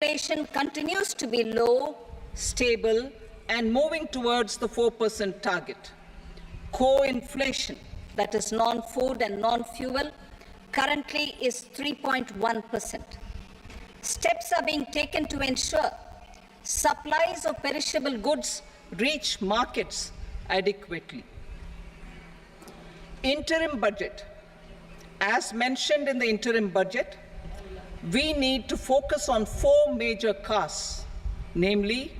inflation continues to be low, stable, and moving towards the 4% target. Core inflation, that is non-food and non-fuel, currently is 3.1%. Steps are being taken to ensure supplies of perishable goods reach markets adequately. Interim budget. As mentioned in the interim budget, we need to focus on 4 major castes, namely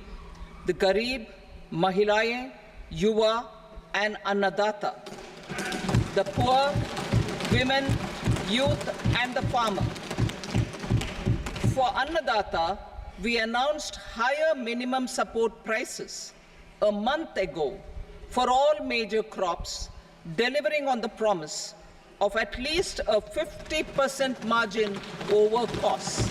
the Garib, Mahilaye, Yuva, and Annadata, the poor, women, youth, and the farmer. For Annadata, we announced higher minimum support prices a month ago for all major crops, delivering on the promise of at least a 50% margin over costs.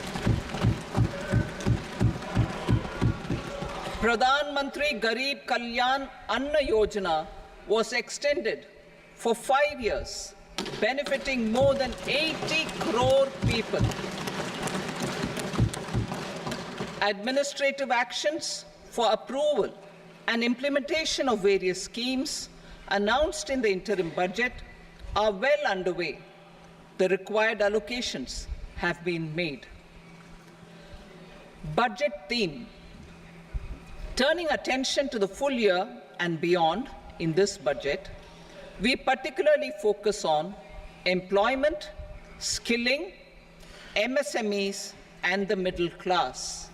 Pradhan Mantri Garib Kalyan Anna Yojana was extended for 5 years, benefiting more than 80 crore people. Administrative actions for approval and implementation of various schemes announced in the interim budget are well underway. The required allocations have been made. Budget theme. Turning attention to the full year and beyond in this budget, we particularly focus on employment, skilling, MSMEs, and the middle class.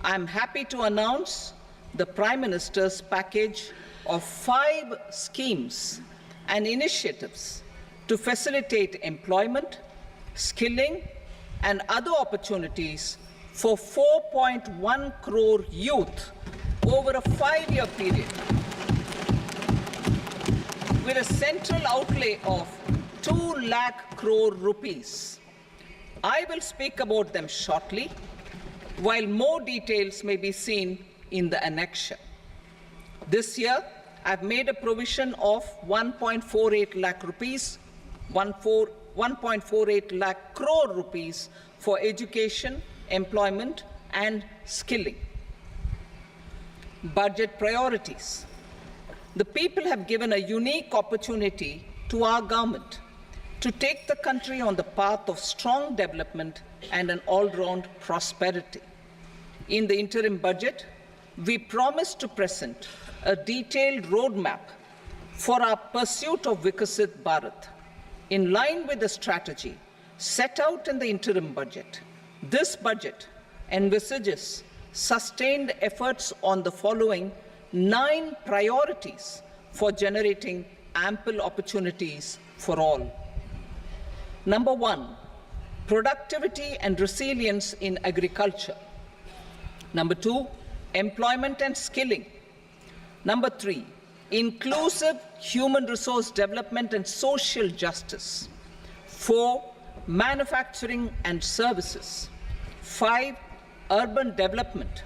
I am happy to announce the Prime Minister's package of 5 schemes and initiatives to facilitate employment, skilling, and other opportunities for 4.1 crore youth over a 5-year period, with a central outlay of 2 lakh crore rupees. I will speak about them shortly, while more details may be seen in the annexure. This year, I've made a provision of 1.48 lakh rupees, 1.48 lakh crore rupees for education, employment, and skilling. Budget priorities. The people have given a unique opportunity to our government to take the country on the path of strong development and an all-round prosperity. In the interim budget, we promise to present a detailed roadmap for our pursuit of Viksit Bharat. In line with the strategy set out in the interim budget, this budget envisages sustained efforts on the following 9 priorities for generating ample opportunities for all. Number 1, productivity and resilience in agriculture. Number 2, employment and skilling. Number 3, inclusive human resource development and social justice. 4, manufacturing and services. 5, urban development.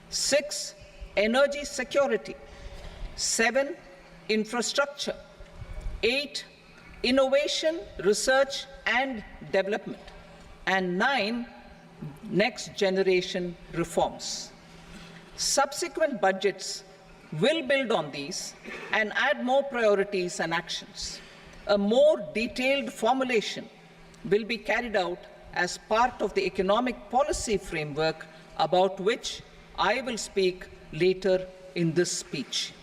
6, energy security. 7, infrastructure. 8, innovation, research and development. And 9, next generation reforms. Subsequent budgets will build on these and add more priorities and actions. A more detailed formulation will be carried out as part of the economic policy framework, about which I will speak later in this speech.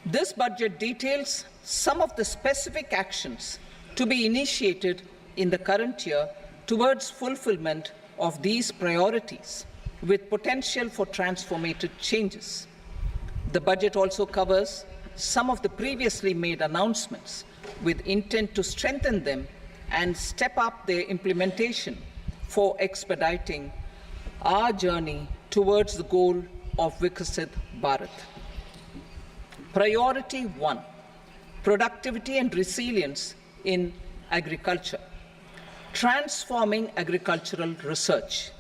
This budget details some of the specific actions to be initiated in the current year towards fulfillment of these priorities, with potential for transformative changes. The budget also covers some of the previously made announcements with intent to strengthen them and step up their implementation for expediting our journey towards the goal of Viksit Bharat. Priority 1, productivity and resilience in agriculture. Transforming agricultural research.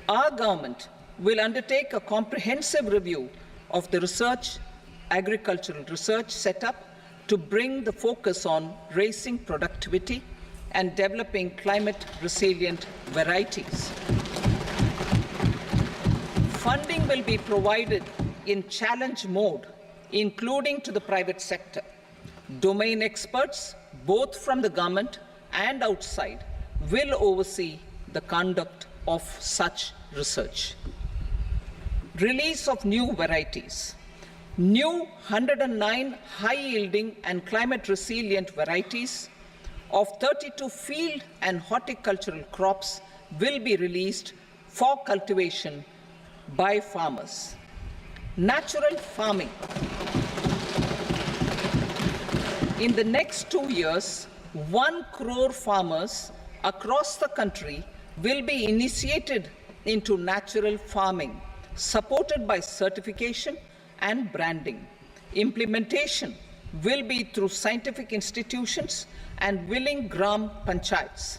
Our government will undertake a comprehensive review of the agricultural research setup to bring the focus on raising productivity, and developing climate-resilient varieties. Funding will be provided in challenge mode, including to the private sector. Domain experts, both from the government and outside, will oversee the conduct of such research. Release of new varieties. New 109 high-yielding and climate-resilient varieties of 32 field and horticultural crops will be released for cultivation by farmers. Natural farming. In the next 2 years, 1 crore farmers across the country will be initiated into natural farming, supported by certification and branding. Implementation will be through scientific institutions and willing gram panchayats.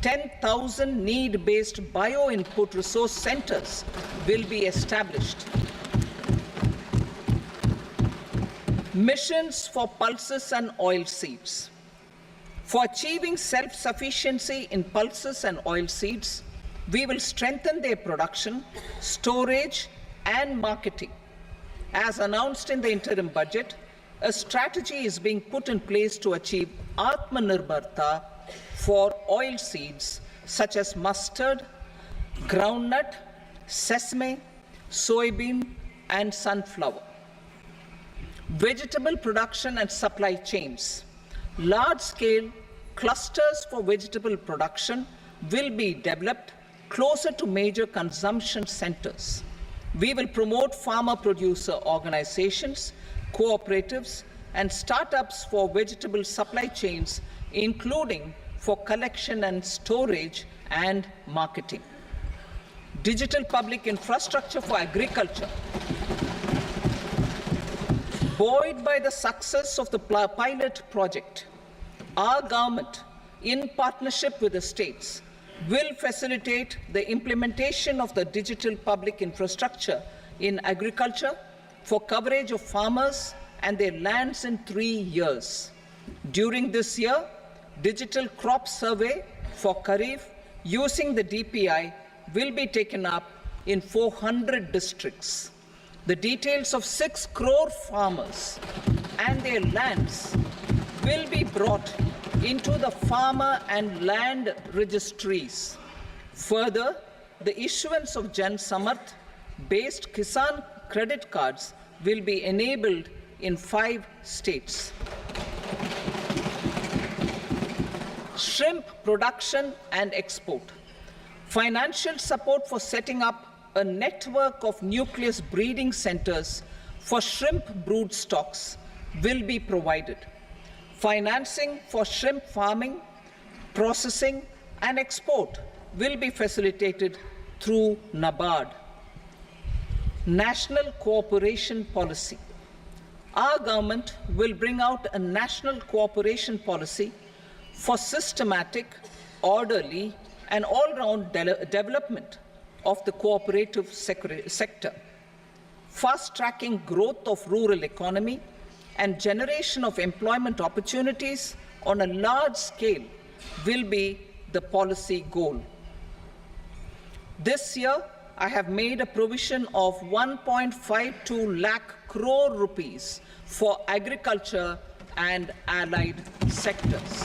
10,000 need-based bio-input resource centers will be established. Missions for pulses and oil seeds. For achieving self-sufficiency in pulses and oil seeds, we will strengthen their production, storage, and marketing. As announced in the interim budget, a strategy is being put in place to achieve Atmanirbharta for oil seeds such as mustard, groundnut, sesame, soybean, and sunflower. Vegetable production and supply chains. Large-scale clusters for vegetable production will be developed closer to major consumption centers. We will promote farmer-producer organizations, cooperatives, and startups for vegetable supply chains, including for collection and storage and marketing. Digital public infrastructure for agriculture. Buoyed by the success of the pilot project, our government, in partnership with the states, will facilitate the implementation of the digital public infrastructure in agriculture for coverage of farmers and their lands in 3 years. During this year, digital crop survey for Kharif using the DPI will be taken up in 400 districts. The details of 6 crore farmers and their lands will be brought into the farmer and land registries. Further, the issuance of Jan Samarth based Kisan credit cards will be enabled in 5 states. Shrimp production and export. Financial support for setting up a network of nucleus breeding centers for shrimp brood stocks will be provided. Financing for shrimp farming, processing, and export will be facilitated through NABARD. National cooperation policy. Our government will bring out a national cooperation policy for systematic, orderly, and all-round development of the cooperative sector, fast-tracking growth of rural economy and generation of employment opportunities on a large scale will be the policy goal. This year, I have made a provision of 1.52 lakh crore rupees for agriculture and allied sectors.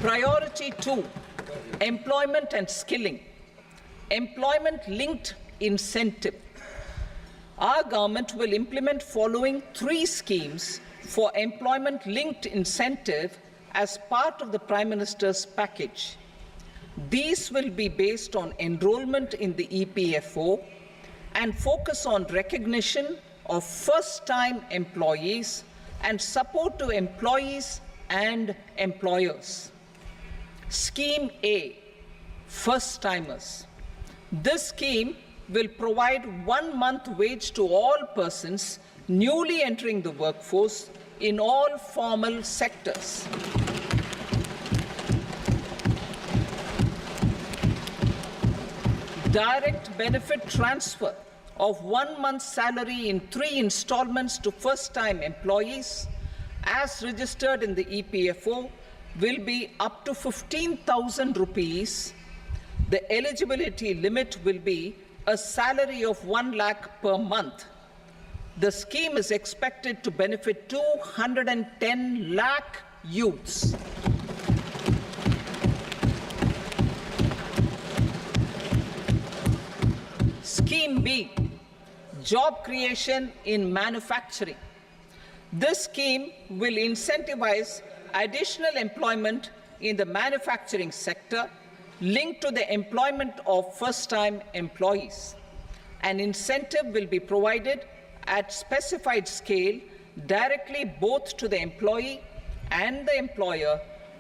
Priority 2, employment and skilling. Employment-linked incentive. Our government will implement following 3 schemes for employment-linked incentive as part of the Prime Minister's package. These will be based on enrollment in the EPFO and focus on recognition of first-time employees and support to employees and employers. Scheme A, first-timers. This scheme will provide 1 month wage to all persons newly entering the workforce in all formal sectors. Direct benefit transfer of 1 month's salary in 3 installments to first-time employees, as registered in the EPFO, will be up to 15,000 rupees. The eligibility limit will be a salary of 1 lakh per month. The scheme is expected to benefit 210 lakh youths. Scheme B, job creation in manufacturing. This scheme will incentivize additional employment in the manufacturing sector linked to the employment of first-time employees. An incentive will be provided at specified scale directly both to the employee and the employer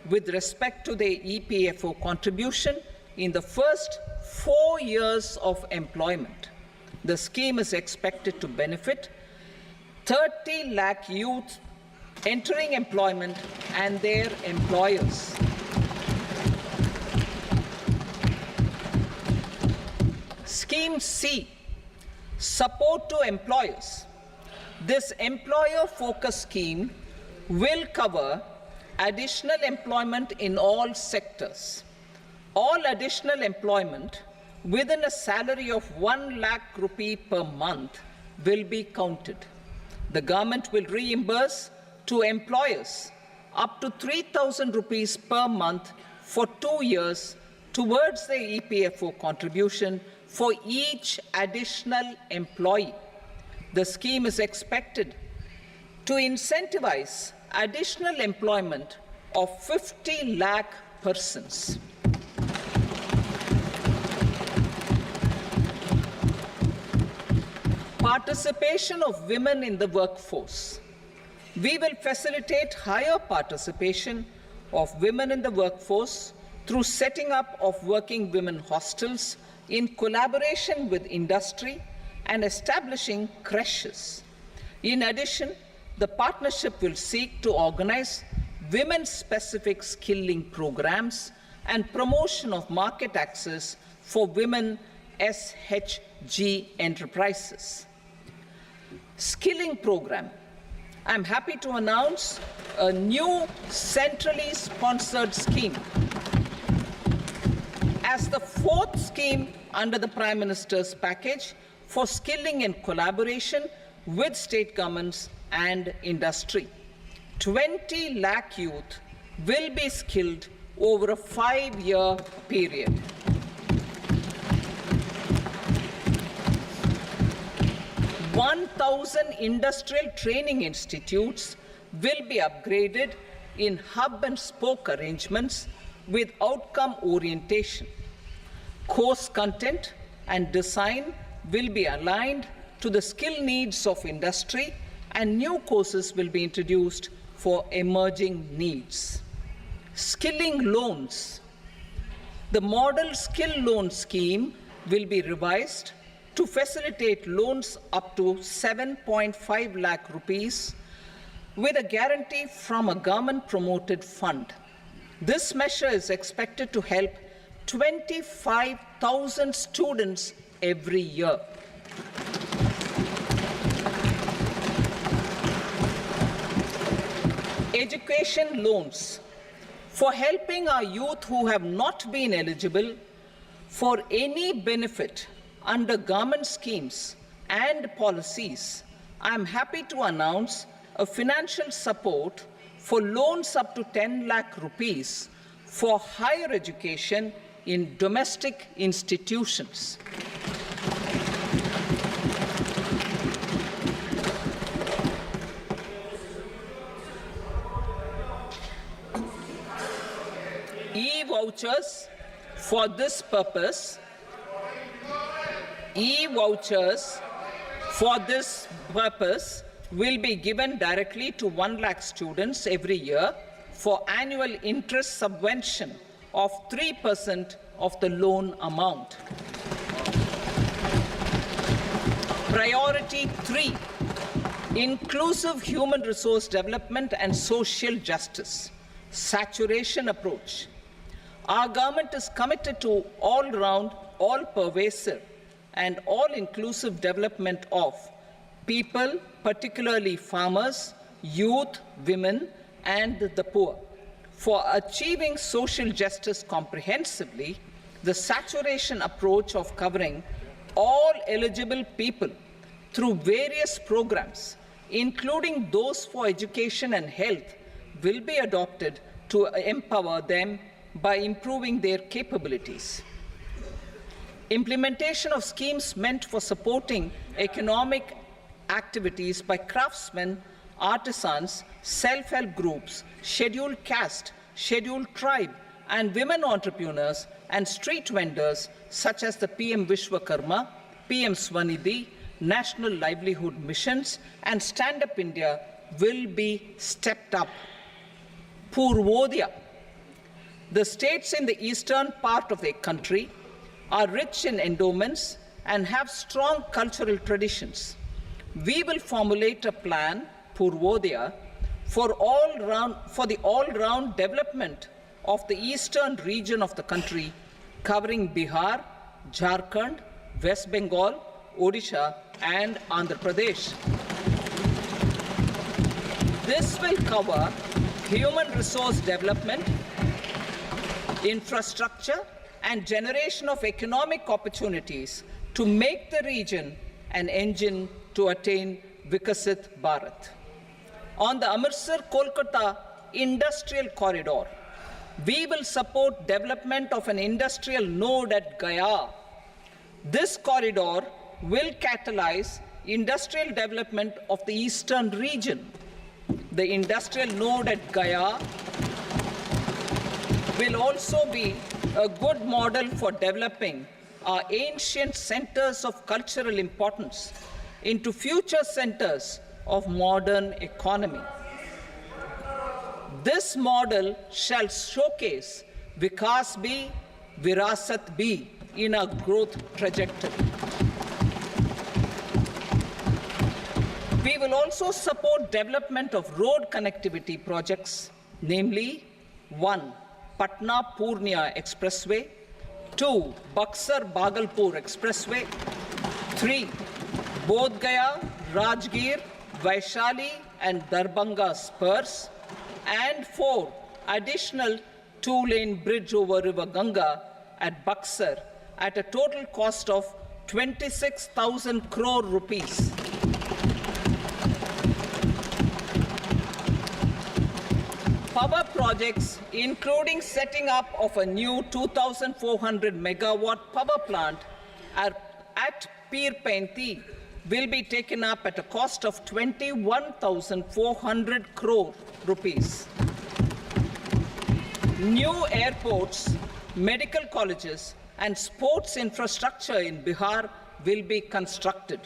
with respect to the EPFO contribution in the first 4 years of employment. The scheme is expected to benefit 30 lakh youth entering employment and their employers. Scheme C, support to employers. This employer-focused scheme will cover additional employment in all sectors. All additional employment within a salary of 1 lakh rupee per month will be counted. The government will reimburse to employers up to 3,000 rupees per month for 2 years towards the EPFO contribution for each additional employee. The scheme is expected to incentivize additional employment of 50 lakh persons. Participation of women in the workforce. We will facilitate higher participation of women in the workforce through setting up of working women hostels in collaboration with industry and establishing creches. In addition, the partnership will seek to organize women-specific skilling programs and promotion of market access for women SHG enterprises. Skilling program. I'm happy to announce a new centrally sponsored scheme as the 4th scheme under the Prime Minister's package for skilling in collaboration with state governments and industry. 20 lakh youth will be skilled over a 5-year period. "1,000 industrial training institutes will be upgraded in hub and spoke arrangements with outcome orientation. Course content and design will be aligned to the skill needs of industry, and new courses will be introduced for emerging needs." Skilling loans. The model skill loan scheme will be revised to facilitate loans up to 7.5 lakh rupees with a guarantee from a government-promoted fund. This measure is expected to help 25,000 students every year. Education loans. For helping our youth who have not been eligible for any benefit under government schemes and policies, I am happy to announce a financial support for loans up to 10 lakh rupees for higher education in domestic institutions. E-vouchers for this purpose. E-vouchers for this purpose will be given directly to 1 lakh students every year for annual interest subvention of 3% of the loan amount. Priority 3, inclusive human resource development and social justice, saturation approach. Our government is committed to all-round, all-pervasive and all-inclusive development of people, particularly farmers, youth, women, and the poor. For achieving social justice comprehensively, the saturation approach of covering all eligible people through various programs, including those for education and health, will be adopted to empower them by improving their capabilities. Implementation of schemes meant for supporting economic activities by craftsmen, artisans, self-help groups, scheduled caste, scheduled tribe, and women entrepreneurs and street vendors such as the PM Vishwakarma, PM Swanidhi, National Livelihood Missions, and Stand Up India will be stepped up. Purvodaya. The states in the eastern part of the country are rich in endowments and have strong cultural traditions. We will formulate a plan, Purvodaya, for the all-round development of the eastern region of the country, covering Bihar, Jharkhand, West Bengal, Odisha, and Andhra Pradesh. This will cover human resource development, infrastructure, and generation of economic opportunities to make the region an engine to attain Vikasit Bharat. On the Amritsar-Kolkata Industrial Corridor, we will support development of an industrial node at Gaya. This corridor will catalyze industrial development of the eastern region. The industrial node at Gaya will also be a good model for developing our ancient centers of cultural importance into future centers of modern economy. This model shall showcase Vikas B, Virasat B in our growth trajectory. We will also support development of road connectivity projects, namely 1. Patna-Purnia Expressway, 2. Buxar-Bhagalpur Expressway, 3. Bodh Gaya, Rajgir, Vaishali and Darbhanga spurs, and 4. Additional 2-lane bridge over River Ganga at Buxar at a total cost of 26,000 crore rupees. Power projects, including setting up of a new 2,400 megawatt power plant at Pir Painti, will be taken up at a cost of 21,400 crore rupees. New airports, medical colleges, and sports infrastructure in Bihar will be constructed.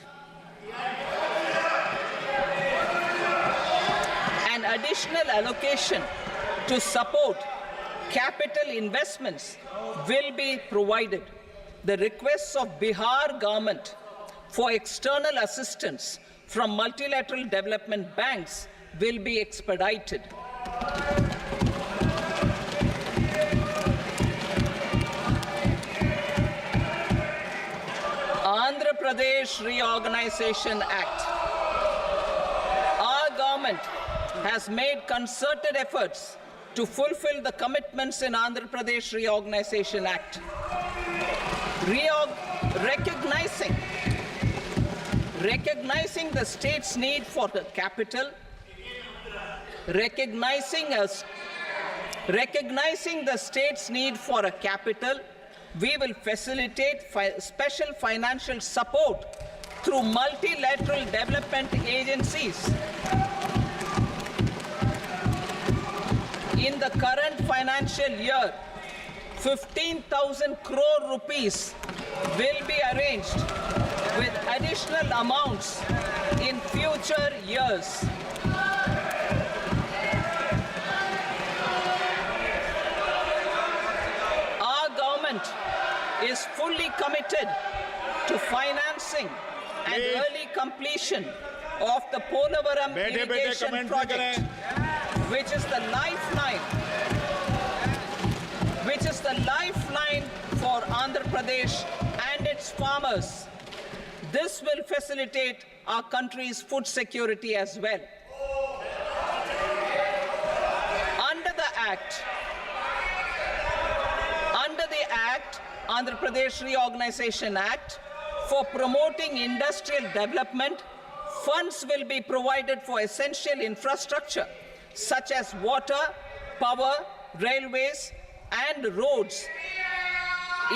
An additional allocation to support capital investments will be provided. The requests of Bihar government for external assistance from multilateral development banks will be expedited. Andhra Pradesh Reorganization Act. Our government has made concerted efforts to fulfill the commitments in Andhra Pradesh Reorganization Act. Recognizing the state's need for the capital, recognizing the state's need for a capital, we will facilitate special financial support through multilateral development agencies. In the current financial year, 15,000 crore rupees will be arranged with additional amounts in future years. Our government is fully committed to financing and early completion of the Polavaram irrigation project, which is the lifeline for Andhra Pradesh and its farmers This will facilitate our country's food security as well. Under the Act, Andhra Pradesh Reorganization Act, for promoting industrial development, funds will be provided for essential infrastructure such as water, power, railways and roads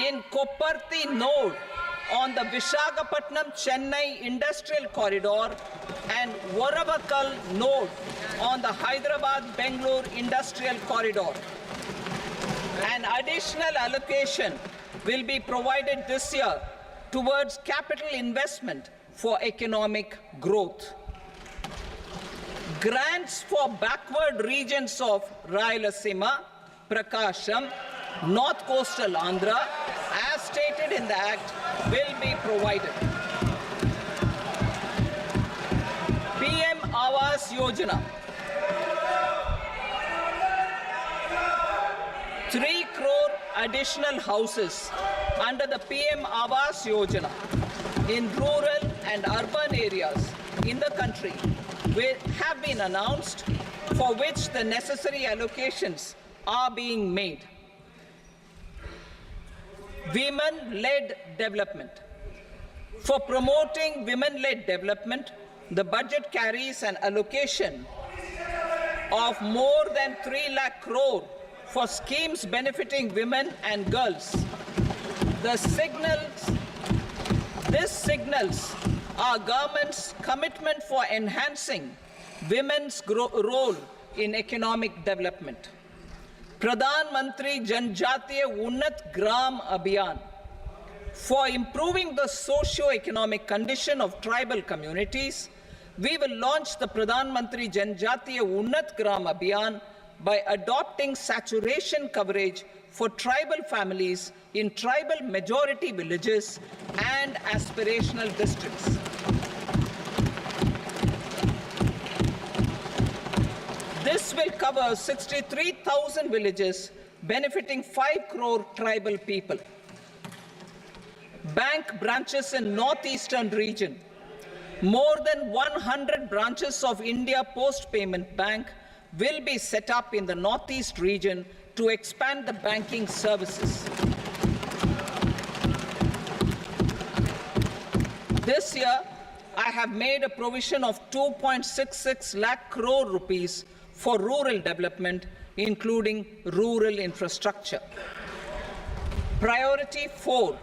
in Kopparthi node on the Visakhapatnam-Chennai Industrial Corridor and Varavakal node on the Hyderabad-Bengaluru Industrial Corridor. An additional allocation will be provided this year towards capital investment for economic growth. Grants for backward regions of Rayalaseema, Prakasham, North Coastal Andhra, as stated in the Act, will be provided. PM Awas Yojana. 3 crore additional houses under the PM Awas Yojana in rural and urban areas in the country have been announced, for which the necessary allocations are being made. Women-led development. For promoting women-led development, the budget carries an allocation of more than 3 lakh crore for schemes benefiting women and girls. This signals our government's commitment for enhancing women's role in economic development. Pradhan Mantri Janjatiya Unnat Gram Abhiyan. For improving the socio-economic condition of tribal communities, we will launch the Pradhan Mantri Janjatiya Unnat Gram Abhiyan by adopting saturation coverage for tribal families in tribal majority villages and aspirational districts. This will cover 63,000 villages, benefiting 5 crore tribal people. Bank branches in northeastern region. More than 100 branches of India Post Payment Bank will be set up in the northeast region to expand the banking services. This year, I have made a provision of 2.66 lakh crore rupees for rural development, including rural infrastructure. Priority 4,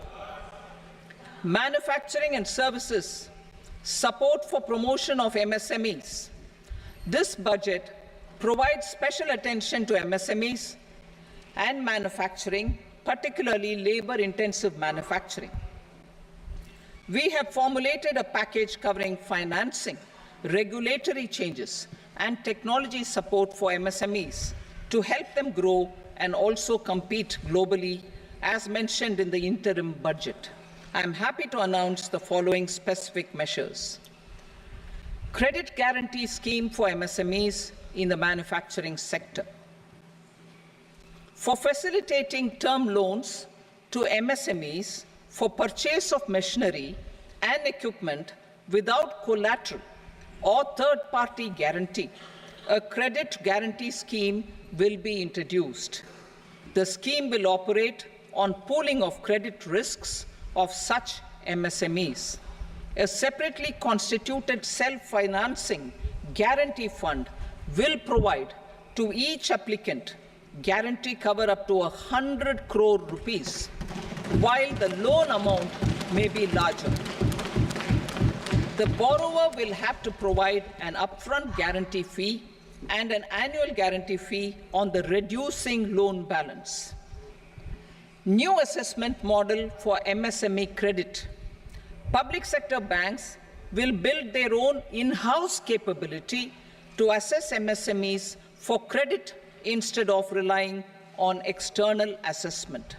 manufacturing and services, support for promotion of MSMEs. This budget provides special attention to MSMEs and manufacturing, particularly labor-intensive manufacturing. We have formulated a package covering financing, regulatory changes, and technology support for MSMEs to help them grow and also compete globally, as mentioned in the interim budget. I am happy to announce the following specific measures. Credit guarantee scheme for MSMEs in the manufacturing sector. For facilitating term loans to MSMEs for purchase of machinery and equipment without collateral or third-party guarantee, a credit guarantee scheme will be introduced. The scheme will operate on pooling of credit risks of such MSMEs. A separately constituted self-financing guarantee fund will provide to each applicant guarantee cover up to 100 crore rupees, while the loan amount may be larger. The borrower will have to provide an upfront guarantee fee and an annual guarantee fee on the reducing loan balance. New assessment model for MSME credit. Public sector banks will build their own in-house capability to assess MSMEs for credit instead of relying on external assessment.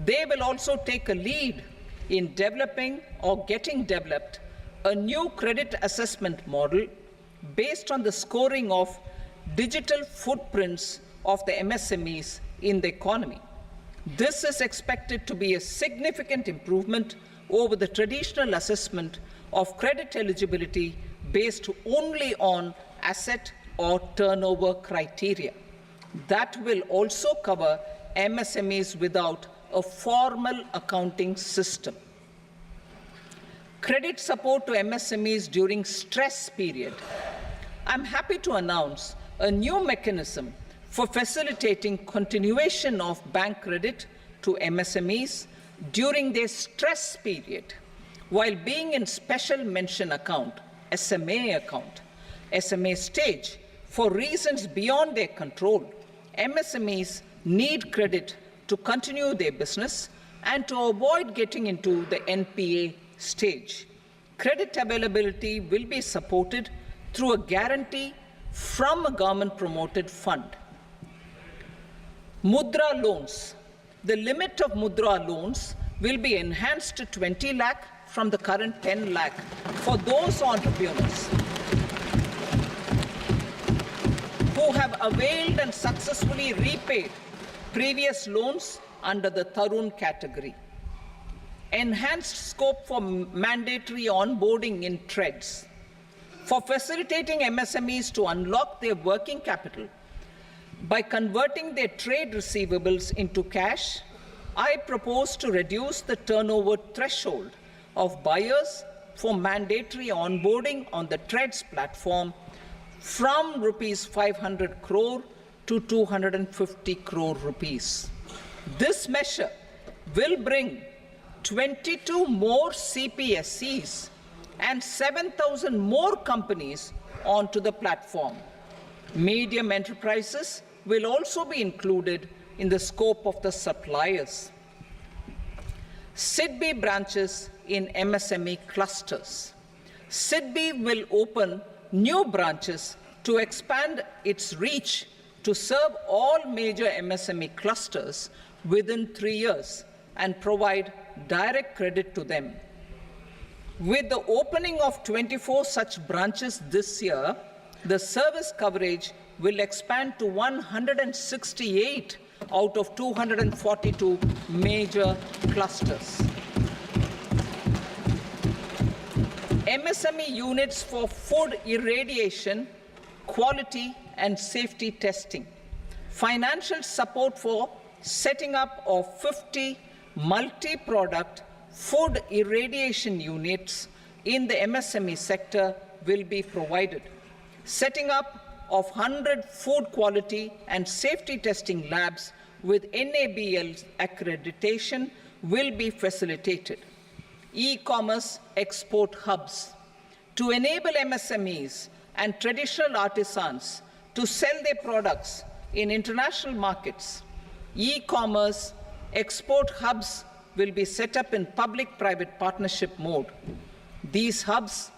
They will also take a lead in developing or getting developed a new credit assessment model based on the scoring of digital footprints of the MSMEs in the economy. This is expected to be a significant improvement over the traditional assessment of credit eligibility based only on asset or turnover criteria. That will also cover MSMEs without a formal accounting system. Credit support to MSMEs during stress period. I'm happy to announce a new mechanism for facilitating continuation of bank credit to MSMEs during their stress period while being in special mention account, SMA stage, for reasons beyond their control. MSMEs need credit to continue their business and to avoid getting into the NPA stage. Credit availability will be supported through a guarantee from a government-promoted fund. Mudra loans. The limit of Mudra loans will be enhanced to 20 lakh from the current 10 lakh for those entrepreneurs who have availed and successfully repaid previous loans under the Tarun category. Enhanced scope for mandatory onboarding in TREDS. For facilitating MSMEs to unlock their working capital by converting their trade receivables into cash, I propose to reduce the turnover threshold of buyers for mandatory onboarding on the TREDS platform from rupees 500 crore to 250 crore rupees. This measure will bring 22 more CPSCs and 7,000 more companies onto the platform. Medium enterprises will also be included in the scope of the suppliers. SIDBI branches in MSME clusters. SIDBI will open new branches to expand its reach to serve all major MSME clusters within 3 years and provide direct credit to them. With the opening of 24 such branches this year, the service coverage will expand to 168 out of 242 major clusters. MSME units for food irradiation, quality and safety testing. Financial support for setting up of 50 multi-product food irradiation units in the MSME sector will be provided. Setting up of 100 food quality and safety testing labs with NABL accreditation will be facilitated. E-commerce export hubs. To enable MSMEs and traditional artisans to sell their products in international markets, e-commerce export hubs will be set up in public-private partnership mode. These hubs,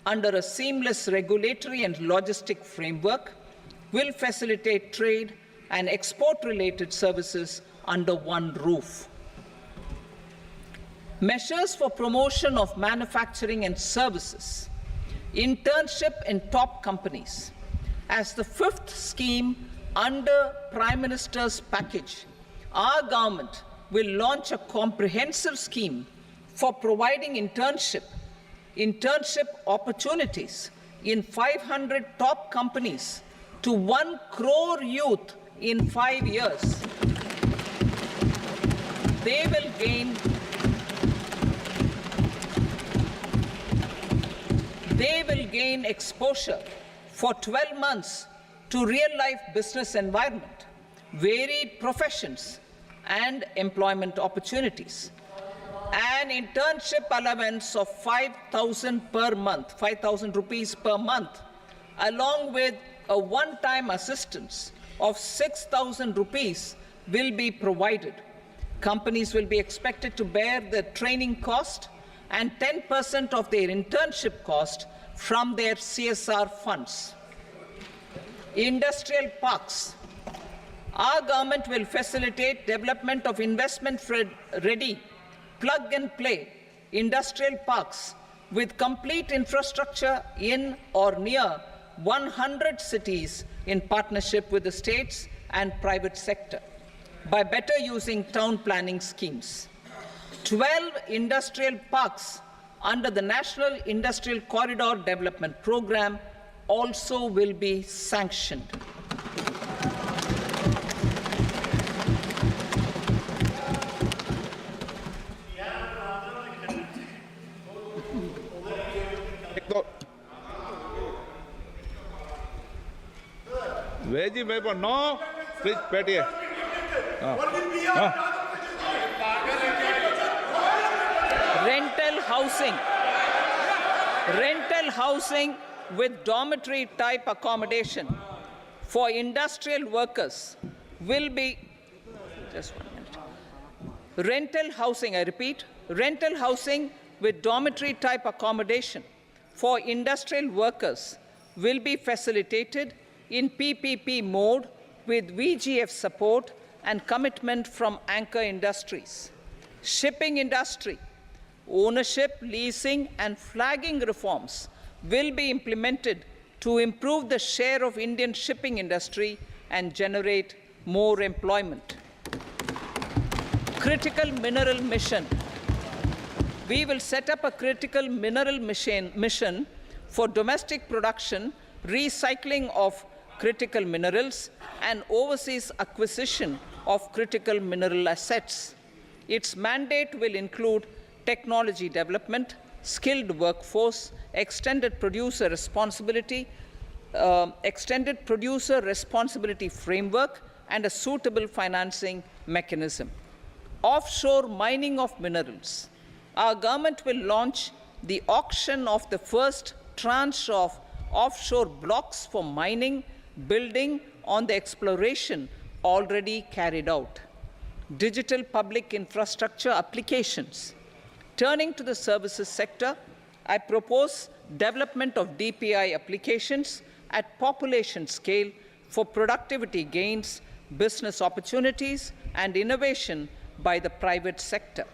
under a seamless regulatory and logistic framework, will facilitate trade and export-related services under one roof. Measures for promotion of manufacturing and services. Internship in top companies. As the fifth scheme under Prime Minister's package, our government will launch a comprehensive scheme for providing internship opportunities in 500 top companies to 1 crore youth in 5 years. They will gain exposure for 12 months to real-life business environment, varied professions, and employment opportunities. An internship allowance of 5,000 per month, 5,000 rupees per month, along with a one-time assistance of 6,000 rupees will be provided. Companies will be expected to bear the training cost and 10% of their internship cost from their CSR funds. Industrial parks. Our government will facilitate development of investment-ready, plug-and-play industrial parks with complete infrastructure in or near 100 cities in partnership with the states and private sector by better using town planning schemes. 12 industrial parks under the National Industrial Corridor Development Program also will be sanctioned. Veji member, no, please, Betty. Rental housing with dormitory type accommodation for industrial workers will be, just 1 minute. Rental housing, I repeat, rental housing with dormitory type accommodation for industrial workers will be facilitated in PPP mode with VGF support and commitment from anchor industries. Shipping industry, ownership, leasing, and flagging reforms will be implemented to improve the share of Indian shipping industry and generate more employment. Critical mineral mission. We will set up a critical mineral mission for domestic production, recycling of critical minerals, and overseas acquisition of critical mineral assets. Its mandate will include technology development, skilled workforce, extended producer responsibility framework, and a suitable financing mechanism. Offshore mining of minerals. Our government will launch the auction of the first tranche of offshore blocks for mining, building on the exploration already carried out. Digital public infrastructure applications. Turning to the services sector, I propose development of DPI applications at population scale for productivity gains, business opportunities, and innovation by the private sector.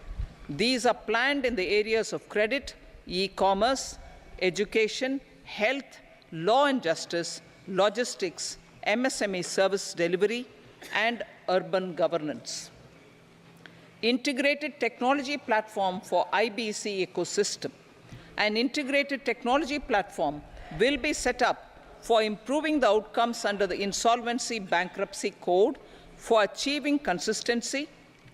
These are planned in the areas of credit, e-commerce, education, health, law and justice, logistics, MSME service delivery, and urban governance. Integrated technology platform for IBC ecosystem. An integrated technology platform will be set up for improving the outcomes under the Insolvency Bankruptcy Code for achieving consistency,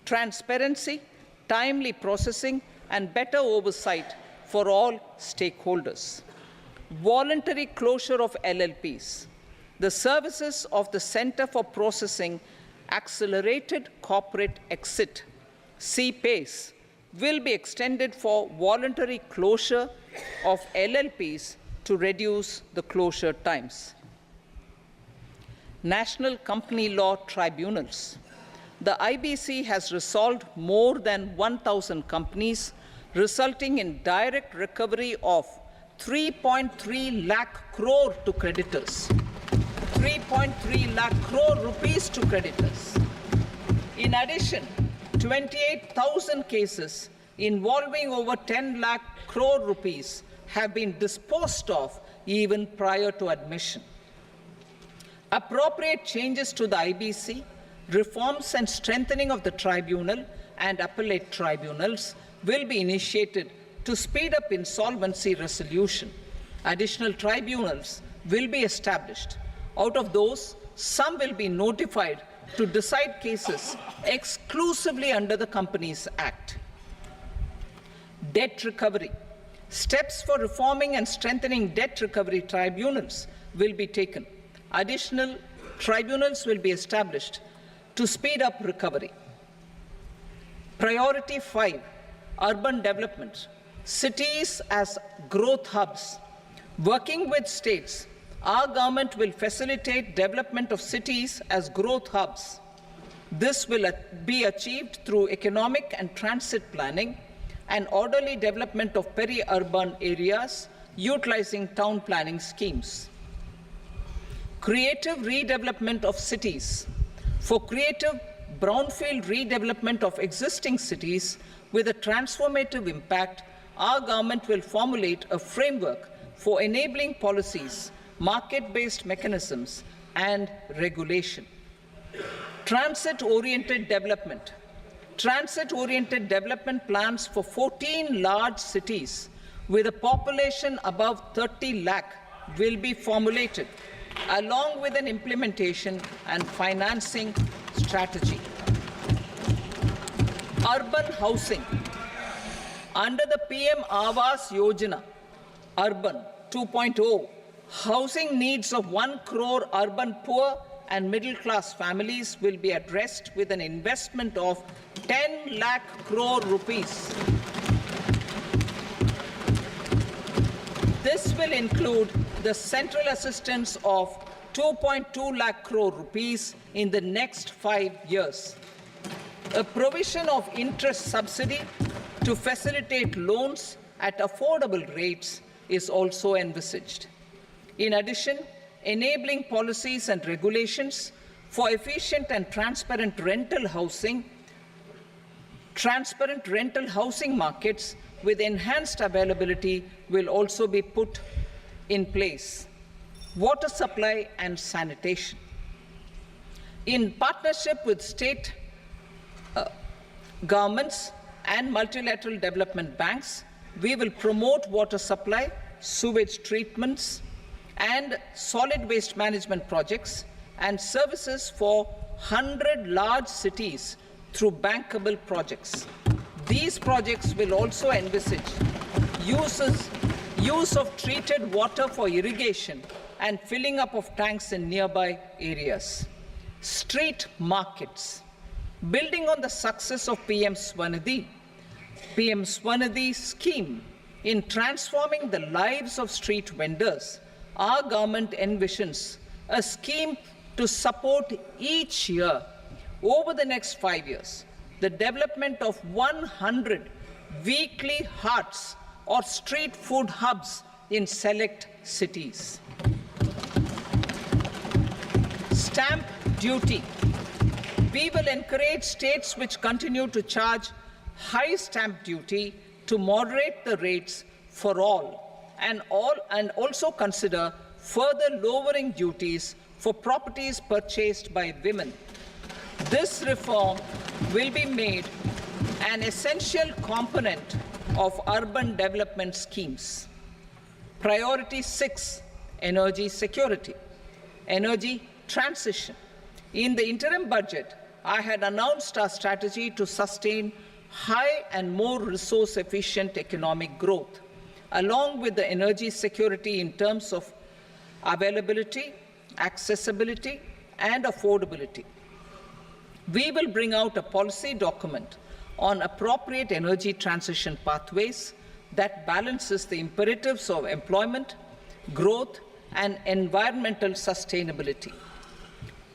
transparency, timely processing, and better oversight for all stakeholders. Voluntary closure of LLPs. The services of the Center for Processing Accelerated Corporate Exit, CPACE, will be extended for voluntary closure of LLPs to reduce the closure times. National Company Law Tribunals. The IBC has resolved more than 1,000 companies, resulting in direct recovery of 3.3 lakh crore to creditors. 3.3 lakh crore rupees to creditors. In addition, 28,000 cases involving over 10 lakh crore rupees have been disposed of even prior to admission. Appropriate changes to the IBC, reforms and strengthening of the tribunal and appellate tribunals will be initiated to speed up insolvency resolution. Additional tribunals will be established. Out of those, some will be notified to decide cases exclusively under the Companies Act. Debt recovery. Steps for reforming and strengthening debt recovery tribunals will be taken. Additional tribunals will be established to speed up recovery. Priority 5, urban development. Cities as growth hubs. Working with states, our government will facilitate development of cities as growth hubs. This will be achieved through economic and transit planning and orderly development of peri-urban areas utilizing town planning schemes. Creative redevelopment of cities. For creative brownfield redevelopment of existing cities with a transformative impact, our government will formulate a framework for enabling policies, market-based mechanisms, and regulation. Transit-oriented development. Transit-oriented development plans for 14 large cities with a population above 30 lakh will be formulated, along with an implementation and financing strategy. Urban housing. Under the PM Awas Yojana, Urban 2.0, housing needs of 1 crore urban poor and middle-class families will be addressed with an investment of 10 lakh crore rupees. This will include the central assistance of 2.2 lakh crore rupees in the next 5 years. A provision of interest subsidy to facilitate loans at affordable rates is also envisaged. In addition, enabling policies and regulations for efficient and transparent rental housing markets with enhanced availability will also be put in place. Water supply and sanitation. In partnership with state governments and multilateral development banks, we will promote water supply, sewage treatments, and solid waste management projects and services for 100 large cities through bankable projects. These projects will also envisage use of treated water for irrigation and filling up of tanks in nearby areas. Street markets. Building on the success of PM Swanidhi scheme in transforming the lives of street vendors, our government envisions a scheme to support each year over the next 5 years the development of 100 weekly hearts or street food hubs in select cities. Stamp duty. We will encourage states which continue to charge high stamp duty to moderate the rates for all and also consider further lowering duties for properties purchased by women. This reform will be made an essential component of urban development schemes. Priority 6, energy security, energy transition. In the interim budget, I had announced our strategy to sustain high and more resource-efficient economic growth, along with the energy security in terms of availability, accessibility, and affordability. We will bring out a policy document on appropriate energy transition pathways that balances the imperatives of employment, growth, and environmental sustainability.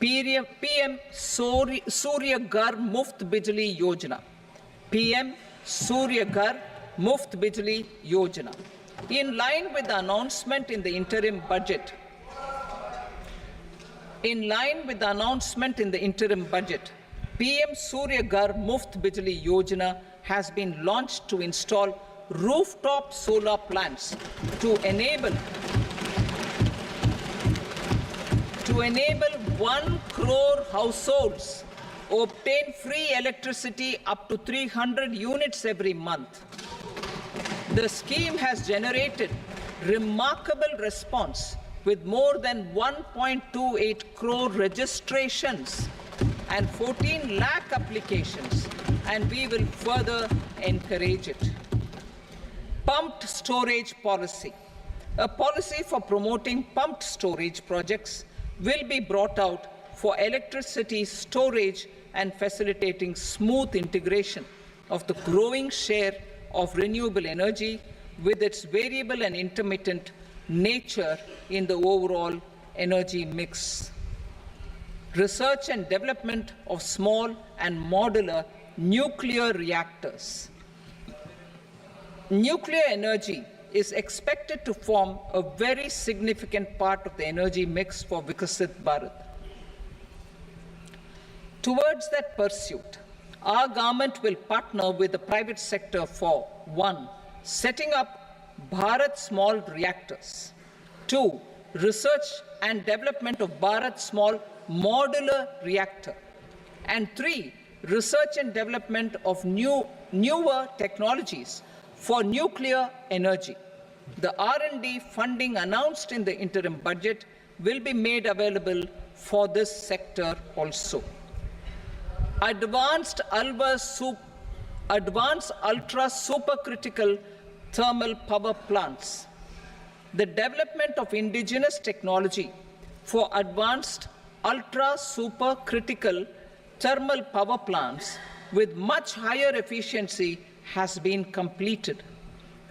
PM Surya Ghar Muft Bijli Yojana. PM Surya Ghar Muft Bijli Yojana. In line with the announcement in the interim budget, PM Surya Ghar Muft Bijli Yojana has been launched to install rooftop solar plants to enable 1 crore households obtain free electricity up to 300 units every month. The scheme has generated remarkable response with more than 1.28 crore registrations and 14 lakh applications, and we will further encourage it. Pumped storage policy. A policy for promoting pumped storage projects will be brought out for electricity storage and facilitating smooth integration of the growing share of renewable energy with its variable and intermittent nature in the overall energy mix. Research and development of small and modular nuclear reactors. Nuclear energy is expected to form a very significant part of the energy mix for Viksit Bharat. Towards that pursuit, our government will partner with the private sector for 1. Setting up Bharat Small Reactors, 2. Research and development of Bharat Small Modular Reactor, and 3. research and development of newer technologies for nuclear energy. The R&D funding announced in the interim budget will be made available for this sector also. Advanced ultra supercritical thermal power plants. The development of indigenous technology for advanced ultra supercritical thermal power plants with much higher efficiency has been completed.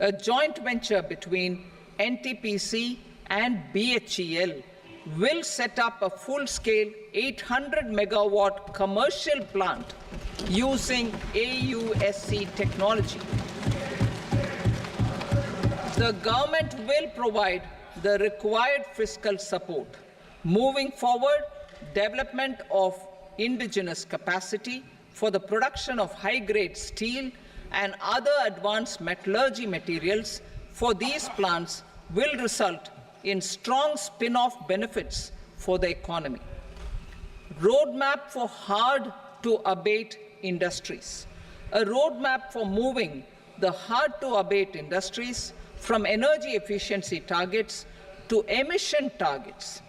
A joint venture between NTPC and BHEL will set up a full-scale 800 megawatt commercial plant using AUSC technology. The government will provide the required fiscal support. Moving forward, development of indigenous capacity for the production of high-grade steel and other advanced metallurgy materials for these plants will result in strong spin-off benefits for the economy. Roadmap for hard-to-abate industries. A roadmap for moving the hard-to-abate industries from energy efficiency targets to emission targets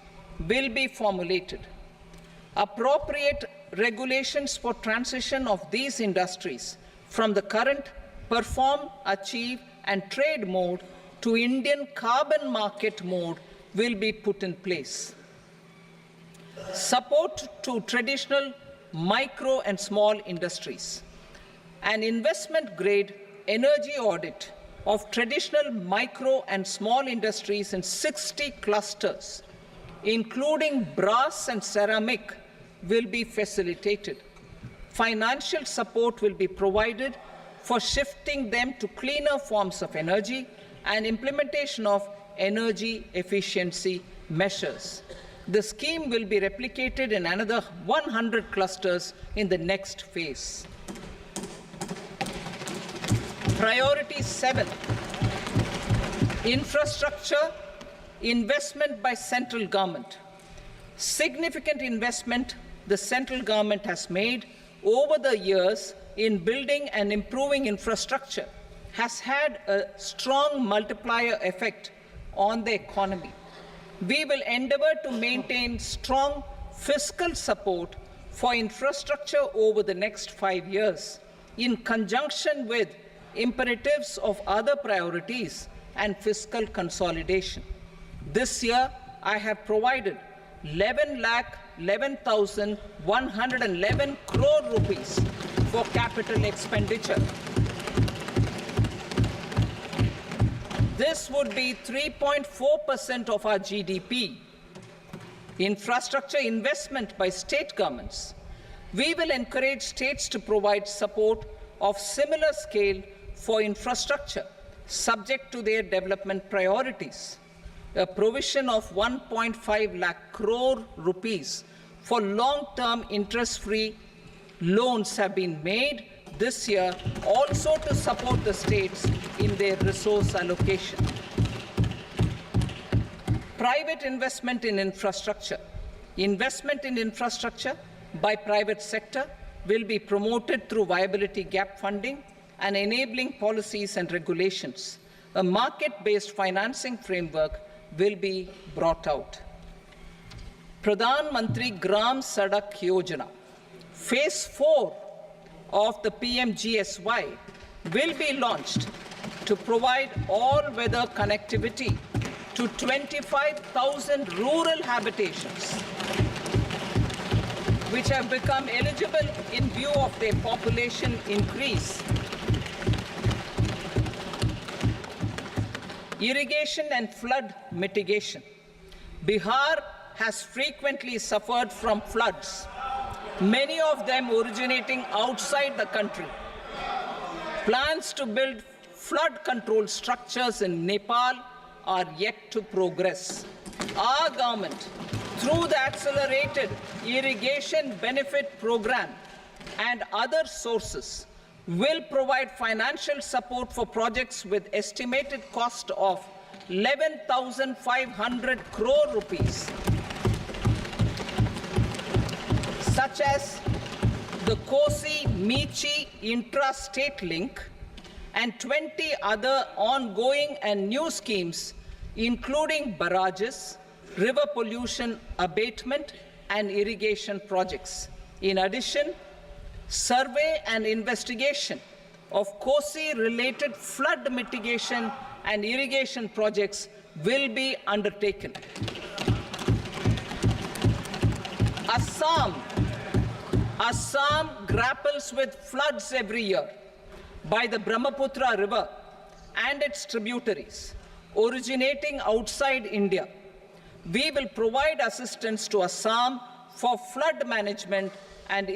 will be formulated. Appropriate regulations for transition of these industries from the current perform, achieve, and trade mode to Indian carbon market mode will be put in place. Support to traditional micro and small industries. An investment-grade energy audit of traditional micro and small industries in 60 clusters, including brass and ceramic, will be facilitated. Financial support will be provided for shifting them to cleaner forms of energy and implementation of energy efficiency measures. The scheme will be replicated in another 100 clusters in the next phase. Priority 7, infrastructure investment by central government. Significant investment the central government has made over the years in building and improving infrastructure has had a strong multiplier effect on the economy. We will endeavor to maintain strong fiscal support for infrastructure over the next 5 years in conjunction with imperatives of other priorities and fiscal consolidation. This year, I have provided 11,11,111 crore rupees for capital expenditure. This would be 3.4% of our GDP. Infrastructure investment by state governments. We will encourage states to provide support of similar scale for infrastructure, subject to their development priorities. A provision of 1.5 lakh crore rupees for long-term interest-free loans have been made this year also to support the states in their resource allocation. Private investment in infrastructure. Investment in infrastructure by private sector will be promoted through viability gap funding and enabling policies and regulations. A market-based financing framework will be brought out. Pradhan Mantri Gram Sadak Yojana, Phase 4 of the PMGSY will be launched to provide all-weather connectivity to 25,000 rural habitations, which have become eligible in view of their population increase. Irrigation and flood mitigation. Bihar has frequently suffered from floods, many of them originating outside the country. Plans to build flood control structures in Nepal are yet to progress. Our government, through the Accelerated Irrigation Benefit Program and other sources, will provide financial support for projects with estimated cost of 11,500 crore rupees, such as the Kosi-Michi intra-state link, and 20 other ongoing and new schemes, including barrages, river pollution abatement, and irrigation projects. In addition, survey and investigation of Kosi-related flood mitigation and irrigation projects will be undertaken. Assam grapples with floods every year by the Brahmaputra River and its tributaries originating outside India. We will provide assistance to Assam for flood management and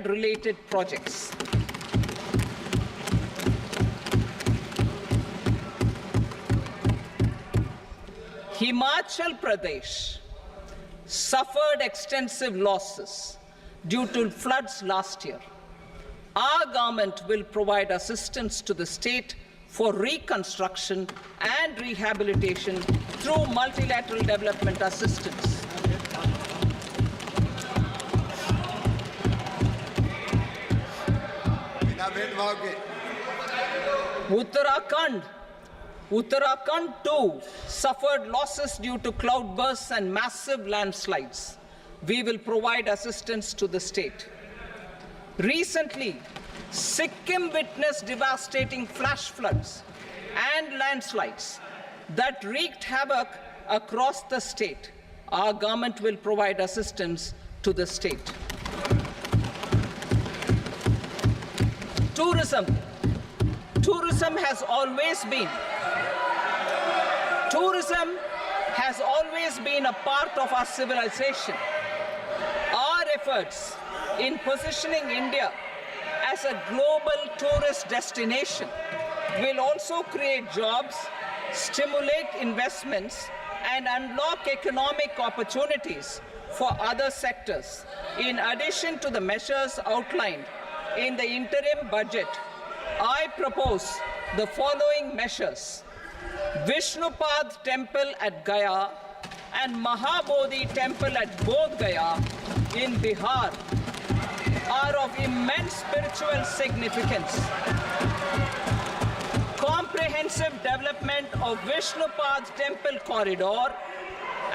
related projects. Himachal Pradesh suffered extensive losses due to floods last year. Our government will provide assistance to the state for reconstruction and rehabilitation through multilateral development assistance. Uttarakhand too suffered losses due to cloudbursts and massive landslides. We will provide assistance to the state. Recently, Sikkim witnessed devastating flash floods and landslides that wreaked havoc across the state. Our government will provide assistance to the state. Tourism has always been a part of our civilization. Our efforts in positioning India as a global tourist destination will also create jobs, stimulate investments, and unlock economic opportunities for other sectors. In addition to the measures outlined in the interim budget, I propose the following measures. Vishnupad Temple at Gaya and Mahabodhi Temple at Bodh Gaya in Bihar are of immense spiritual significance. Comprehensive development of Vishnupad Temple Corridor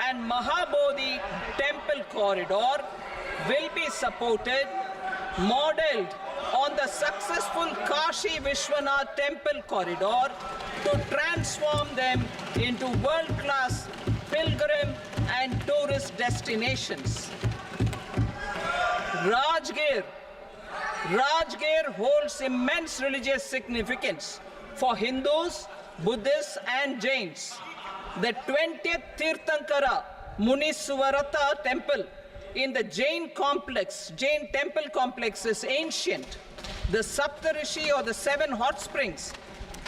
and Mahabodhi Temple Corridor will be supported, modeled on the successful Kashi Vishwanath Temple Corridor to transform them into world-class pilgrim and tourist destinations. Rajgir holds immense religious significance for Hindus, Buddhists, and Jains. The 20th Tirthankara Muniswarata Temple in the Jain temple complex is ancient. The Saptarishi, or the 7 hot springs,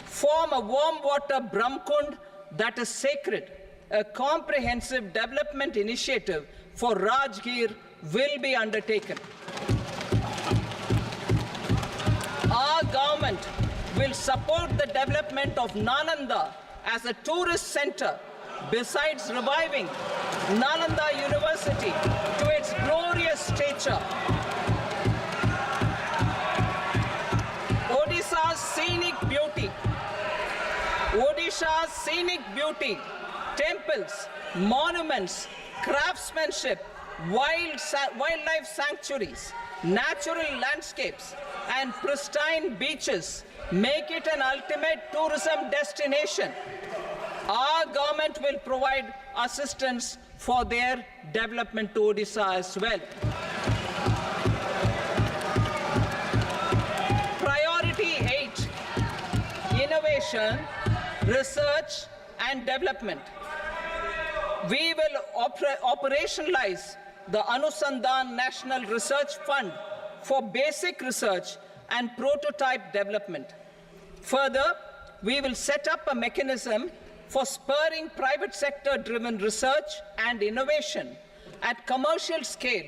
form a warm water Brahmkund that is sacred. A comprehensive development initiative for Rajgir will be undertaken. Our government will support the development of Nalanda as a tourist center, besides reviving Nalanda University to its glorious stature. Odisha's scenic beauty, temples, monuments, craftsmanship, wildlife sanctuaries, natural landscapes, and pristine beaches make it an ultimate tourism destination. Our government will provide assistance for their development to Odisha as well. Priority 8, innovation, research, and development. We will operationalize the Anusandhan National Research Fund for basic research and prototype development. Further, we will set up a mechanism for spurring private sector-driven research and innovation at commercial scale,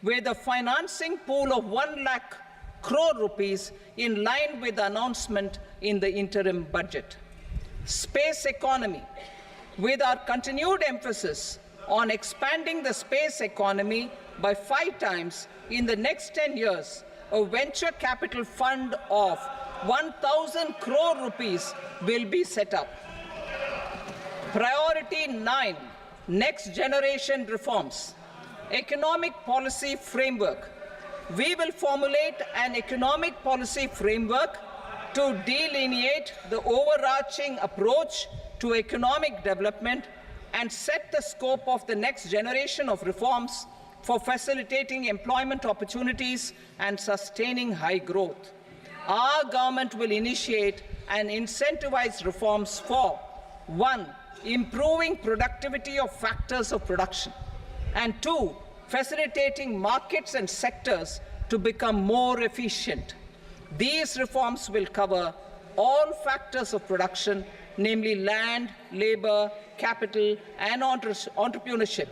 with a financing pool of 1 lakh crore rupees in line with the announcement in the interim budget. Space economy. With our continued emphasis on expanding the space economy, by 5 times in the next 10 years. A venture capital fund of 1,000 crore rupees will be set up. Priority 9, next generation reforms. Economic policy framework. We will formulate an economic policy framework to delineate the overarching approach to economic development and set the scope of the next generation of reforms for facilitating employment opportunities and sustaining high growth. Our government will initiate and incentivize reforms for 1. Improving productivity of factors of production, and 2. Facilitating markets and sectors to become more efficient. These reforms will cover all factors of production, namely land, labor, capital, and entrepreneurship,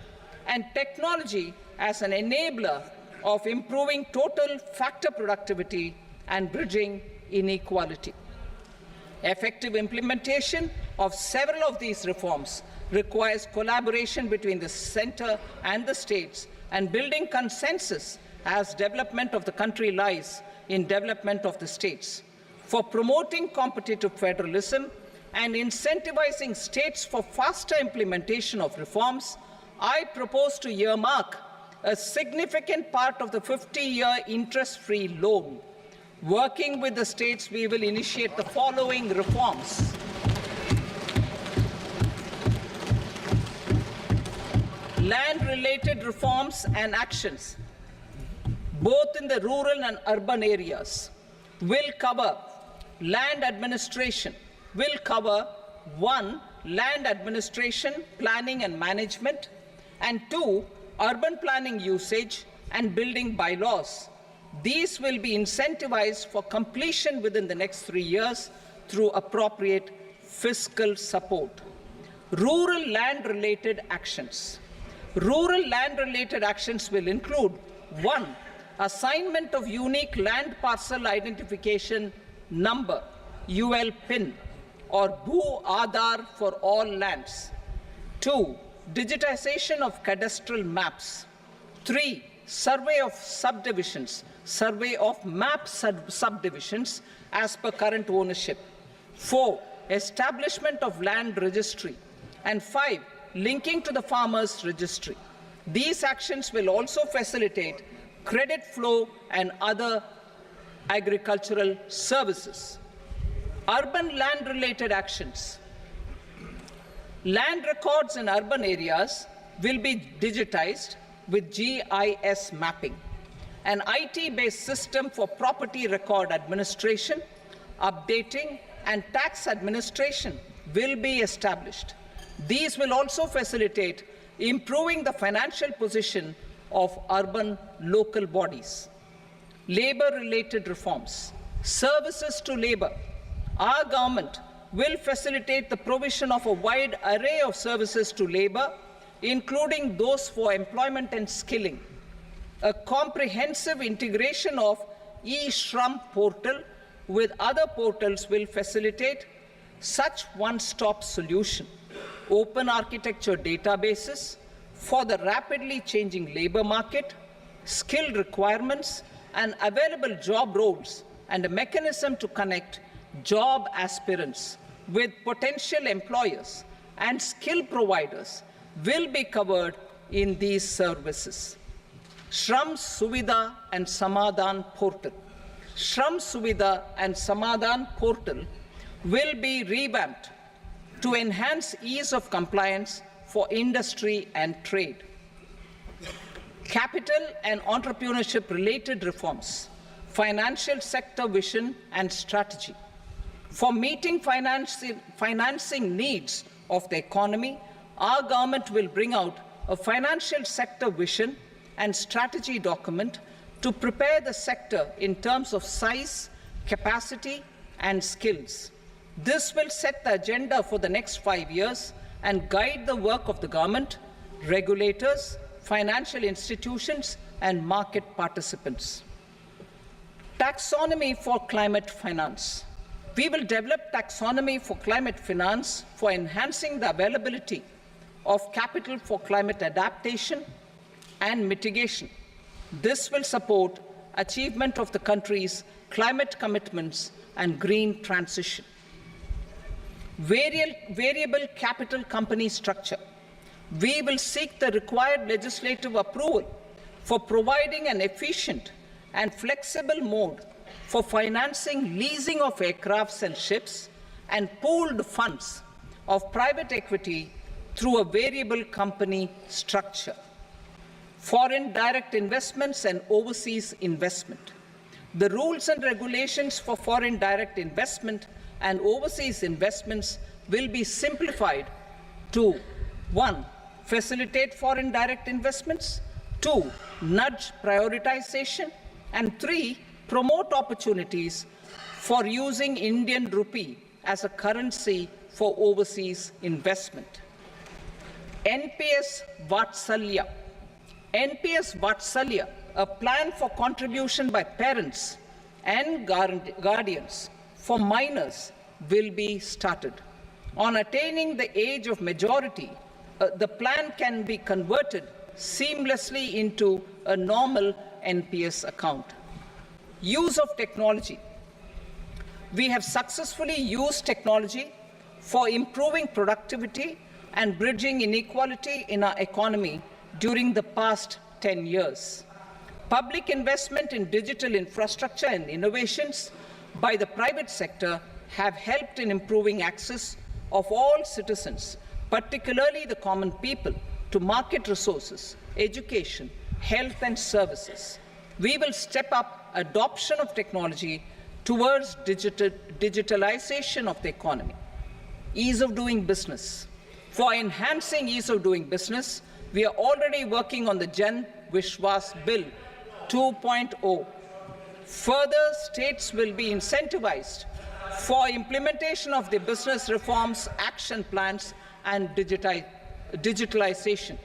and technology as an enabler of improving total factor productivity and bridging inequality. Effective implementation of several of these reforms requires collaboration between the centre and the states, and building consensus as development of the country lies in development of the states. For promoting competitive federalism and incentivizing states for faster implementation of reforms, I propose to earmark a significant part of the 50-year interest-free loan. Working with the states, we will initiate the following reforms. Land-related reforms and actions, both in the rural and urban areas, will cover land administration, will cover 1. Land administration, planning and management, and 2. Urban planning usage and building bylaws. These will be incentivized for completion within the next 3 years through appropriate fiscal support. Rural land-related actions. Rural land-related actions will include 1. Assignment of unique land parcel identification number, UL PIN, or Bhu Aadhaar for all lands. 2. Digitization of cadastral maps. 3. Survey of subdivisions, survey of map subdivisions as per current ownership. 4. Establishment of land registry. And 5. Linking to the farmers registry. These actions will also facilitate credit flow and other agricultural services. Urban land-related actions. Land records in urban areas will be digitized with GIS mapping. An IT-based system for property record administration, updating, and tax administration will be established. These will also facilitate improving the financial position of urban local bodies. Labor-related reforms. Services to labor. Our government will facilitate the provision of a wide array of services to labor, including those for employment and skilling. A comprehensive integration of eShram portal with other portals will facilitate such one-stop solution. Open architecture databases for the rapidly changing labor market, skill requirements, and available job roles, and a mechanism to connect job aspirants with potential employers and skill providers will be covered in these services. Shram Suvidha and Samadhan portal. Shram Suvidha and Samadhan portal will be revamped to enhance ease of compliance for industry and trade. Capital and entrepreneurship related reforms, financial sector vision and strategy. For meeting financing needs of the economy, our government will bring out a financial sector vision and strategy document to prepare the sector in terms of size, capacity, and skills. This will set the agenda for the next 5 years and guide the work of the government, regulators, financial institutions, and market participants. Taxonomy for climate finance. We will develop taxonomy for climate finance for enhancing the availability of capital for climate adaptation and mitigation. This will support achievement of the country's climate commitments and green transition. Variable capital company structure. We will seek the required legislative approval for providing an efficient and flexible mode for financing leasing of aircrafts and ships and pooled funds of private equity through a variable company structure. Foreign direct investments and overseas investment. The rules and regulations for foreign direct investment and overseas investments will be simplified to 1. Facilitate foreign direct investments, 2. Nudge prioritization, and 3. Promote opportunities for using Indian rupee as a currency for overseas investment. NPS Vatsalya. NPS Vatsalya, a plan for contribution by parents and guardians for minors, will be started. On attaining the age of majority, the plan can be converted seamlessly into a normal NPS account. Use of technology. We have successfully used technology for improving productivity and bridging inequality in our economy during the past 10 years. Public investment in digital infrastructure and innovations by the private sector have helped in improving access of all citizens, particularly the common people, to market resources, education, health and services. We will step up adoption of technology towards digitalization of the economy. Ease of doing business. For enhancing ease of doing business, we are already working on the Jan Vishwas Bill 2.0. Further, states will be incentivized for implementation of the business reforms, action plans, and digitalization.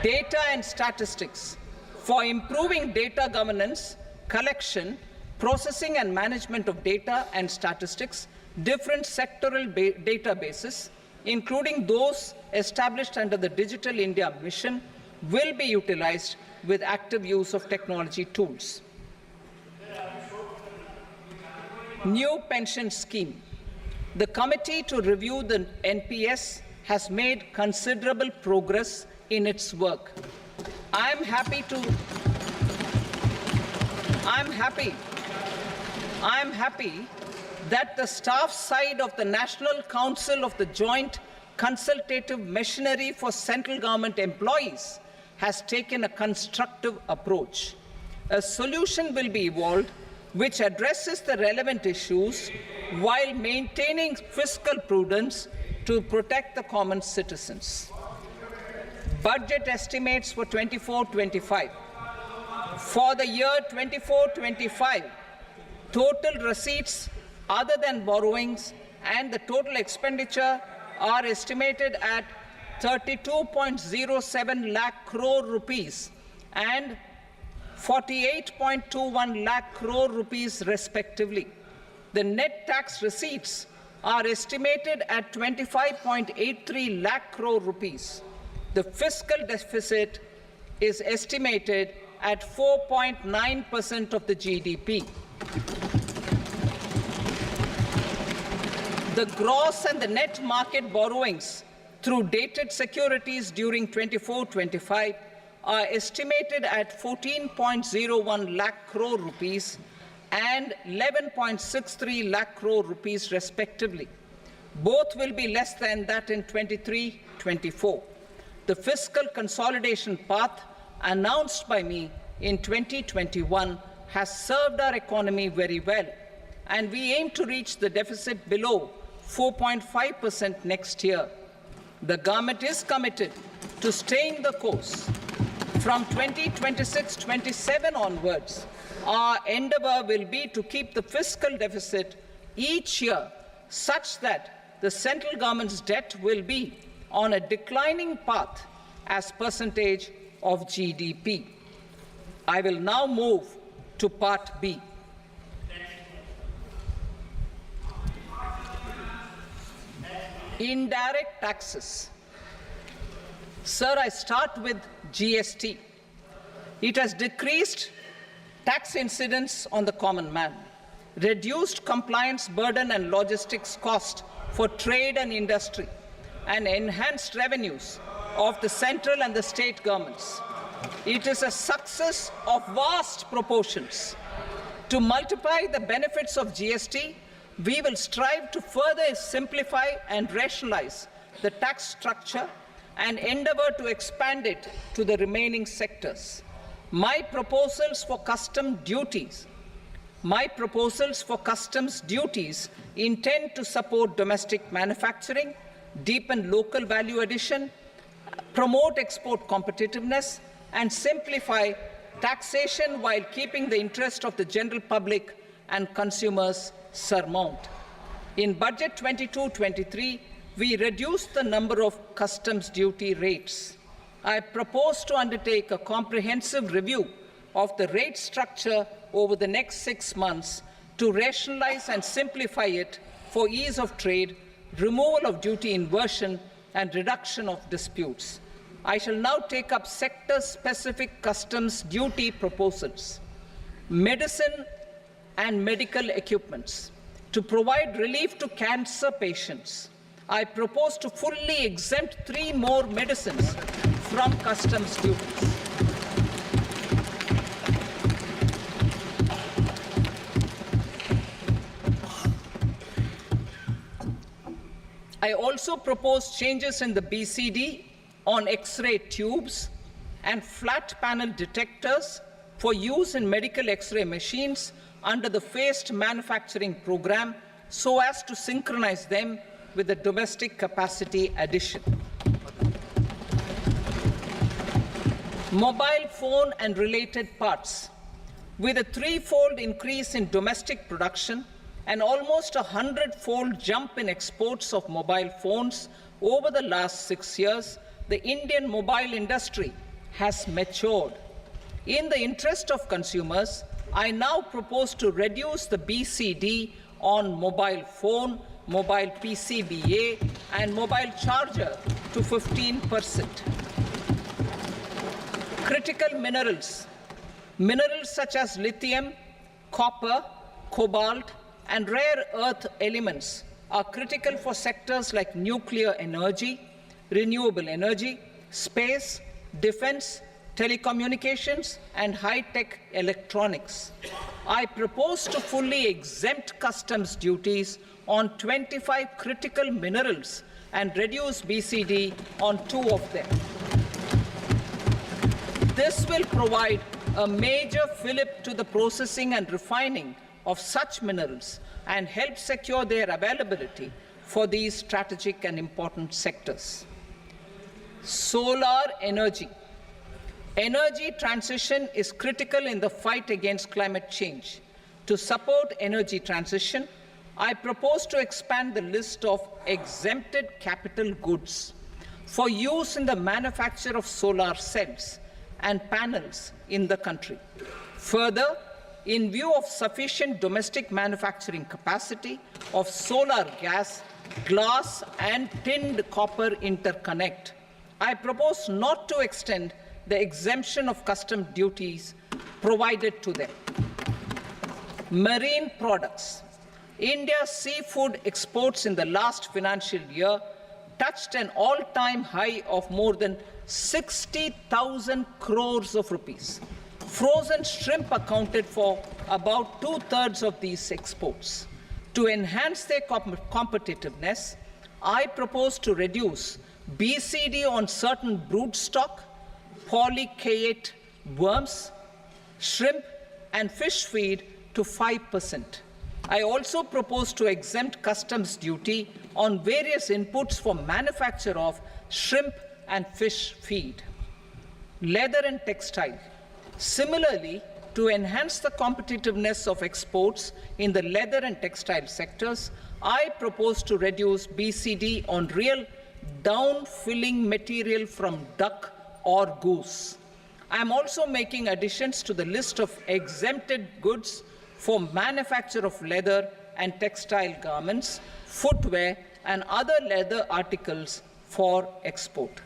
Data and statistics. For improving data governance, collection, processing and management of data and statistics, different sectoral databases, including those established under the Digital India Mission, will be utilized with active use of technology tools. New pension scheme. The committee to review the NPS has made considerable progress in its work. I am happy that the staff side of the National Council of the Joint Consultative Machinery for Central Government Employees has taken a constructive approach. A solution will be evolved which addresses the relevant issues while maintaining fiscal prudence to protect the common citizens. Budget estimates for 24-25. For the year 24-25, total receipts other than borrowings and the total expenditure are estimated at 32.07 lakh crore rupees and 48.21 lakh crore rupees respectively. The net tax receipts are estimated at 25.83 lakh crore rupees. The fiscal deficit is estimated at 4.9% of the GDP. The gross and the net market borrowings through dated securities during 24-25 are estimated at 14.01 lakh crore rupees and 11.63 lakh crore rupees respectively. Both will be less than that in 23-24. The fiscal consolidation path announced by me in 2021 has served our economy very well, and we aim to reach the deficit below 4.5% next year. The government is committed to staying the course. From 2026-27 onwards, our endeavor will be to keep the fiscal deficit each year such that the central government's debt will be on a declining path as percentage of GDP. I will now move to Part B. Indirect taxes. Sir, I start with GST. It has decreased tax incidence on the common man, reduced compliance burden and logistics cost for trade and industry, and enhanced revenues of the central and the state governments. It is a success of vast proportions. To multiply the benefits of GST, we will strive to further simplify and rationalize the tax structure and endeavour to expand it to the remaining sectors. My proposals for customs duties intend to support domestic manufacturing, deepen local value addition, promote export competitiveness, and simplify taxation while keeping the interest of the general public and consumers surmount. In Budget 22-23, we reduced the number of customs duty rates. I propose to undertake a comprehensive review of the rate structure over the next 6 months to rationalize and simplify it for ease of trade, removal of duty inversion, and reduction of disputes. I shall now take up sector-specific customs duty proposals. Medicine and medical equipments. To provide relief to cancer patients, I propose to fully exempt 3 more medicines from customs duties. I also propose changes in the BCD on X-ray tubes and flat panel detectors for use in medical X-ray machines under the phased manufacturing program so as to synchronize them with the domestic capacity addition. Mobile phone and related parts. With a 3-fold increase in domestic production and almost a 100-fold jump in exports of mobile phones over the last 6 years, the Indian mobile industry has matured. In the interest of consumers, I now propose to reduce the BCD on mobile phone, mobile PCBA, and mobile charger to 15%. Critical minerals. Minerals such as lithium, copper, cobalt, and rare earth elements are critical for sectors like nuclear energy, renewable energy, space, defense, telecommunications, and high-tech electronics. I propose to fully exempt customs duties on 25 critical minerals and reduce BCD on 2 of them. This will provide a major fillip to the processing and refining of such minerals and help secure their availability for these strategic and important sectors. Solar energy. Energy transition is critical in the fight against climate change. To support energy transition, I propose to expand the list of exempted capital goods for use in the manufacture of solar cells and panels in the country. Further, in view of sufficient domestic manufacturing capacity of solar gas, glass, and tinned copper interconnect, I propose not to extend the exemption of custom duties provided to them. Marine products. India's seafood exports in the last financial year touched an all-time high of more than 60,000 crores of rupees. Frozen shrimp accounted for about 2/3 of these exports. To enhance their competitiveness, I propose to reduce BCD on certain broodstock, polychaete worms, shrimp, and fish feed to 5%. I also propose to exempt customs duty on various inputs for manufacture of shrimp and fish feed. Leather and textile. Similarly, to enhance the competitiveness of exports in the leather and textile sectors, I propose to reduce BCD on real down-filling material from duck or goose. I am also making additions to the list of exempted goods for manufacture of leather and textile garments, footwear, and other leather articles for export.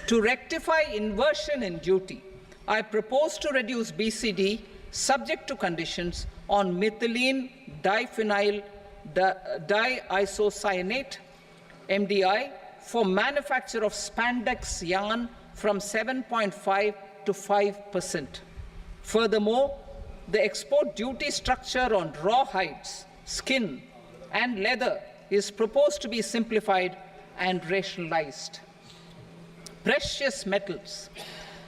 To rectify inversion in duty, I propose to reduce BCD subject to conditions on methylene diphenyl diisocyanate, MDI, for manufacture of spandex yarn from 7.5 to 5%. Furthermore, the export duty structure on raw hides, skin, and leather is proposed to be simplified and rationalized. Precious metals.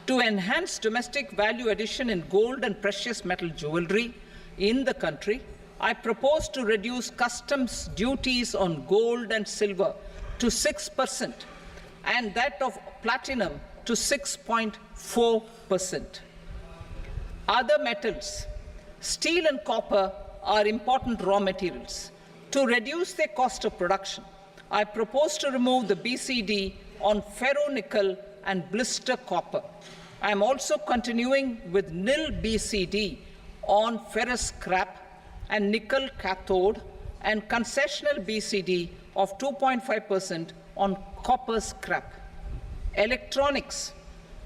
To enhance domestic value addition in gold and precious metal jewelry in the country, I propose to reduce customs duties on gold and silver to 6% and that of platinum to 6.4%. Other metals, steel and copper are important raw materials. To reduce their cost of production, I propose to remove the BCD on ferronickel and blister copper. I am also continuing with nil BCD on ferrous scrap and nickel cathode and concessional BCD of 2.5% on copper scrap. Electronics.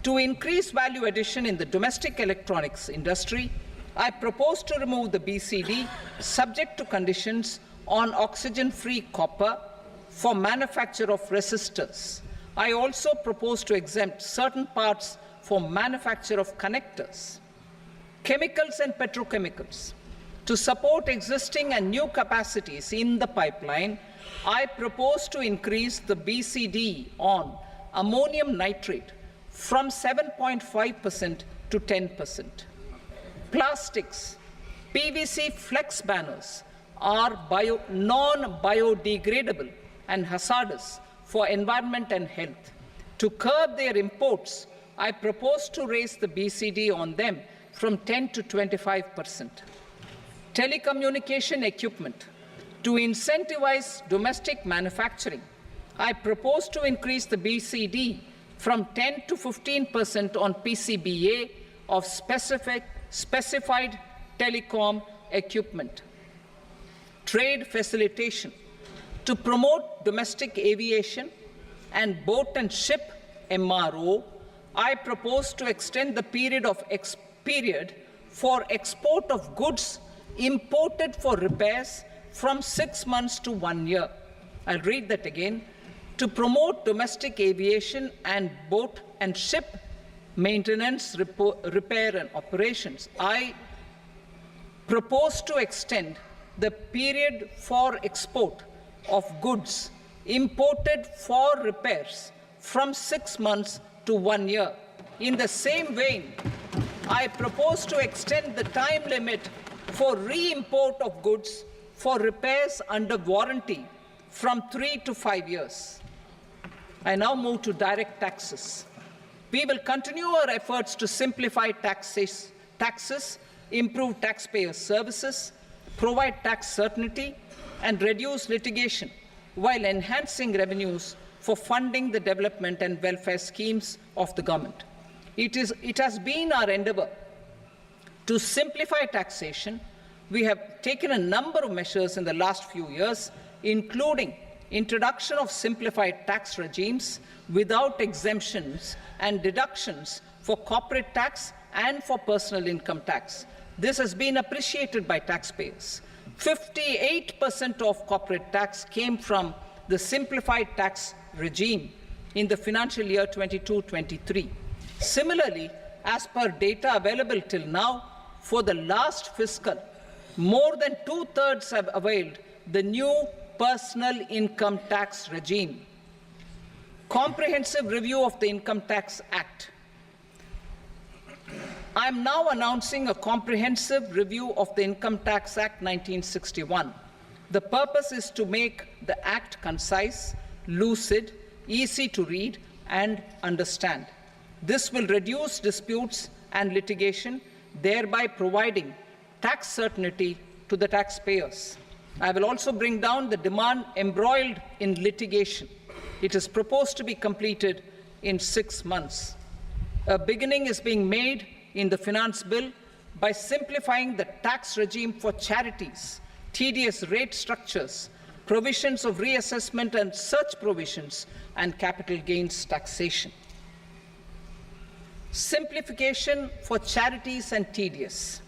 To increase value addition in the domestic electronics industry, I propose to remove the BCD subject to conditions on oxygen-free copper for manufacture of resistors. I also propose to exempt certain parts for manufacture of connectors. Chemicals and petrochemicals. To support existing and new capacities in the pipeline, I propose to increase the BCD on ammonium nitrate from 7.5% to 10%. Plastics. PVC flex banners are non-biodegradable and hazardous for environment and health. To curb their imports, I propose to raise the BCD on them from 10 to 25%. Telecommunication equipment. To incentivize domestic manufacturing, I propose to increase the BCD from 10 to 15% on PCBA of specified telecom equipment. Trade facilitation. To promote domestic aviation and boat and ship MRO, I propose to extend the period for export of goods imported for repairs from 6 months to 1 year. I'll read that again. To promote domestic aviation and boat and ship maintenance, repair and operations, I propose to extend the period for export of goods imported for repairs from 6 months to 1 year. In the same vein, I propose to extend the time limit for re-import of goods for repairs under warranty from 3 to 5 years. I now move to direct taxes. We will continue our efforts to simplify taxes, improve taxpayer services, provide tax certainty, and reduce litigation while enhancing revenues for funding the development and welfare schemes of the government. It has been our endeavor to simplify taxation. We have taken a number of measures in the last few years, including introduction of simplified tax regimes without exemptions and deductions for corporate tax and for personal income tax. This has been appreciated by taxpayers. 58% of corporate tax came from the simplified tax regime in the financial year 22-23. Similarly, as per data available till now, for the last fiscal, more than 2/3 have availed the new personal income tax regime. Comprehensive review of the Income Tax Act. I am now announcing a comprehensive review of the Income Tax Act 1961. The purpose is to make the Act concise, lucid, easy to read and understand. This will reduce disputes and litigation, thereby providing tax certainty to the taxpayers. I will also bring down the demand embroiled in litigation. It is proposed to be completed in 6 months. A beginning is being made in the Finance Bill by simplifying the tax regime for charities, tedious rate structures, provisions of reassessment and such provisions, and capital gains taxation. Simplification for charities and TDS.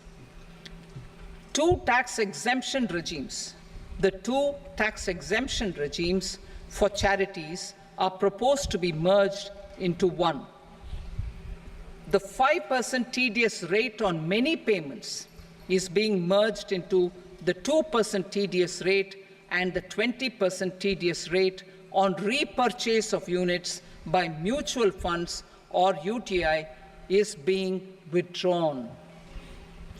Two tax exemption regimes. The two tax exemption regimes for charities are proposed to be merged into one. The 5% TDS rate on many payments is being merged into the 2% TDS rate, and the 20% TDS rate on repurchase of units by mutual funds or UTI is being withdrawn.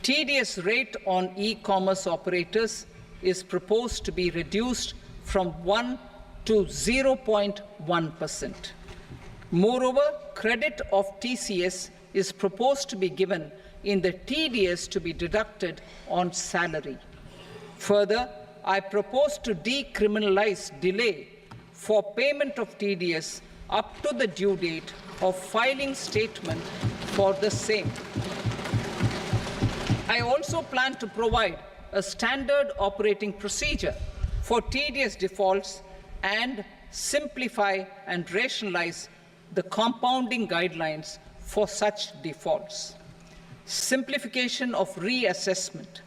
TDS rate on e-commerce operators is proposed to be reduced from 1 to 0.1%. Moreover, credit of TCS is proposed to be given in the TDS to be deducted on salary. Further, I propose to decriminalize delay for payment of TDS up to the due date of filing statement for the same. I also plan to provide a standard operating procedure for TDS defaults and simplify and rationalize the compounding guidelines for such defaults. Simplification of reassessment.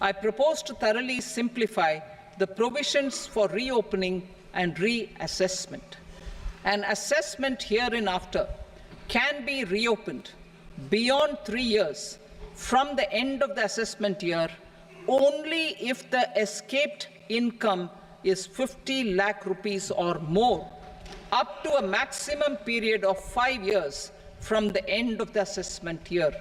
I propose to thoroughly simplify the provisions for reopening and reassessment. An assessment hereinafter can be reopened beyond 3 years from the end of the assessment year only if the escaped income is 50 lakh rupees or more, up to a maximum period of 5 years from the end of the assessment year.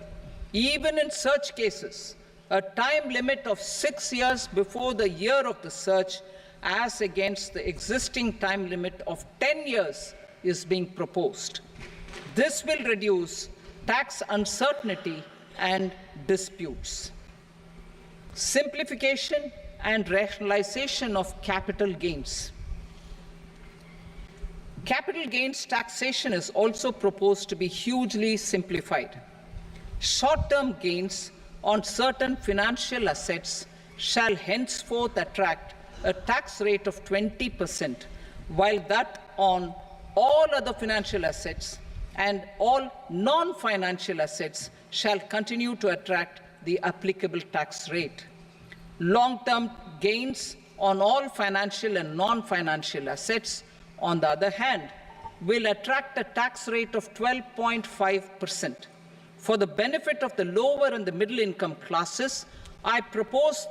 Even in such cases, a time limit of 6 years before the year of the search, as against the existing time limit of 10 years, is being proposed. This will reduce tax uncertainty and disputes. Simplification and rationalization of capital gains. Capital gains taxation is also proposed to be hugely simplified. Short-term gains on certain financial assets shall henceforth attract a tax rate of 20%, while that on all other financial assets and all non-financial assets shall continue to attract the applicable tax rate. Long-term gains on all financial and non-financial assets, on the other hand, will attract a tax rate of 12.5%. For the benefit of the lower and the middle income classes, I propose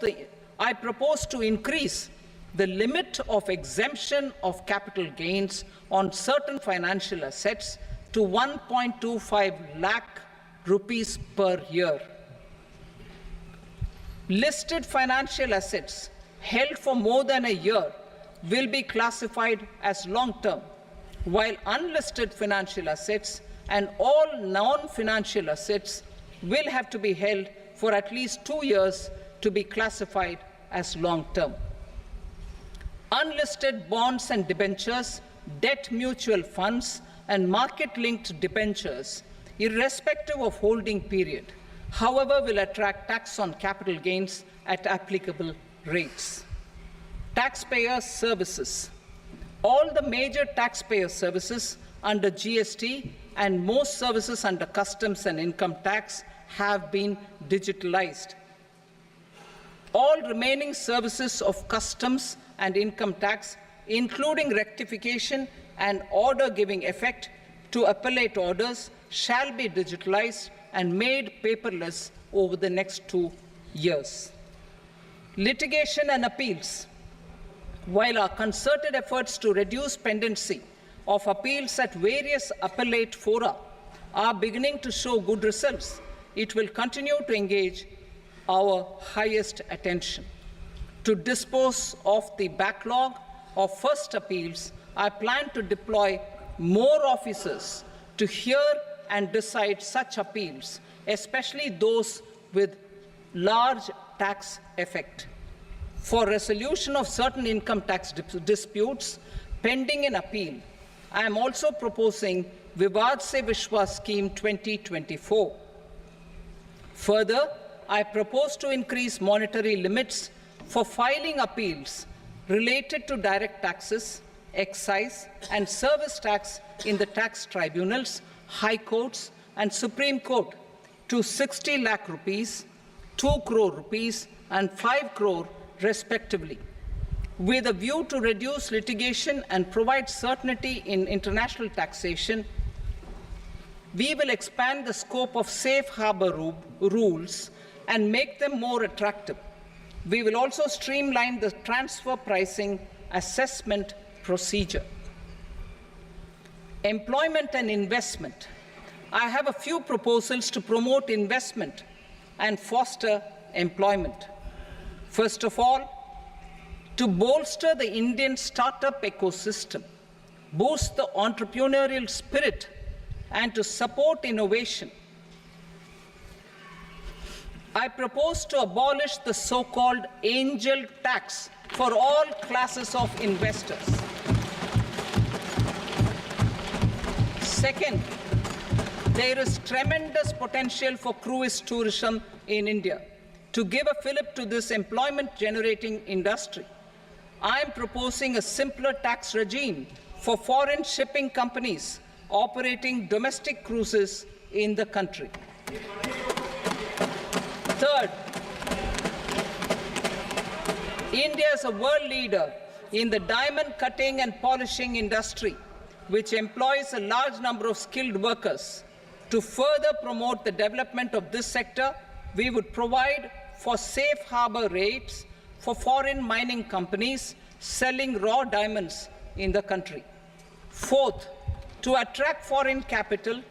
to increase the limit of exemption of capital gains on certain financial assets to 1.25 lakh rupees per year. Listed financial assets held for more than a year will be classified as long-term, while unlisted financial assets and all non-financial assets will have to be held for at least 2 years to be classified as long-term. Unlisted bonds and debentures, debt mutual funds, and market-linked debentures, irrespective of holding period, however, will attract tax on capital gains at applicable rates. Taxpayer services. All the major taxpayer services under GST and most services under customs and income tax have been digitalized. All remaining services of customs and income tax, including rectification and order giving effect to appellate orders, shall be digitalized and made paperless over the next 2 years. Litigation and appeals. While our concerted efforts to reduce pendency of appeals at various appellate fora are beginning to show good results, it will continue to engage our highest attention. To dispose of the backlog of first appeals, I plan to deploy more officers to hear and decide such appeals, especially those with large tax effect. For resolution of certain income tax disputes pending an appeal, I am also proposing Vivad Se Vishwas Scheme 2024. Further, I propose to increase monetary limits for filing appeals related to direct taxes, excise, and service tax in the tax tribunals, high courts, and Supreme Court to 60 lakh rupees, 2 crore rupees, and 5 crore respectively, with a view to reduce litigation and provide certainty in international taxation. We will expand the scope of safe harbor rules and make them more attractive. We will also streamline the transfer pricing assessment procedure. Employment and investment. I have a few proposals to promote investment and foster employment. First of all, to bolster the Indian startup ecosystem, boost the entrepreneurial spirit, and to support innovation, I propose to abolish the so-called angel tax for all classes of investors. Second, there is tremendous potential for cruise tourism in India. To give a fillip to this employment-generating industry, I am proposing a simpler tax regime for foreign shipping companies operating domestic cruises in the country. Third, India is a world leader in the diamond cutting and polishing industry, which employs a large number of skilled workers. To further promote the development of this sector, we would provide for safe harbor rates for foreign mining companies selling raw diamonds in the country. Fourth, to attract foreign capital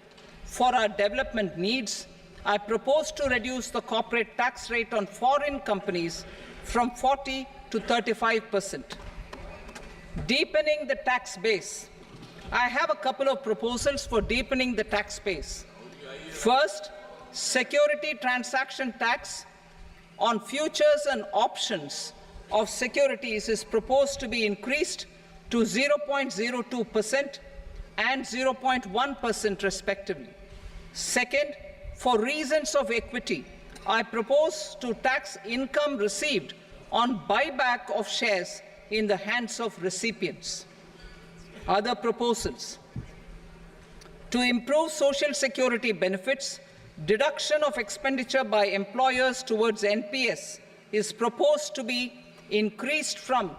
for our development needs, I propose to reduce the corporate tax rate on foreign companies from 40 to 35%. Deepening the tax base. I have a couple of proposals for deepening the tax base. First, security transaction tax on futures and options of securities is proposed to be increased to 0.02% and 0.1% respectively. Second, for reasons of equity, I propose to tax income received on buyback of shares in the hands of recipients. Other proposals: to improve social security benefits, deduction of expenditure by employers towards NPS is proposed to be increased from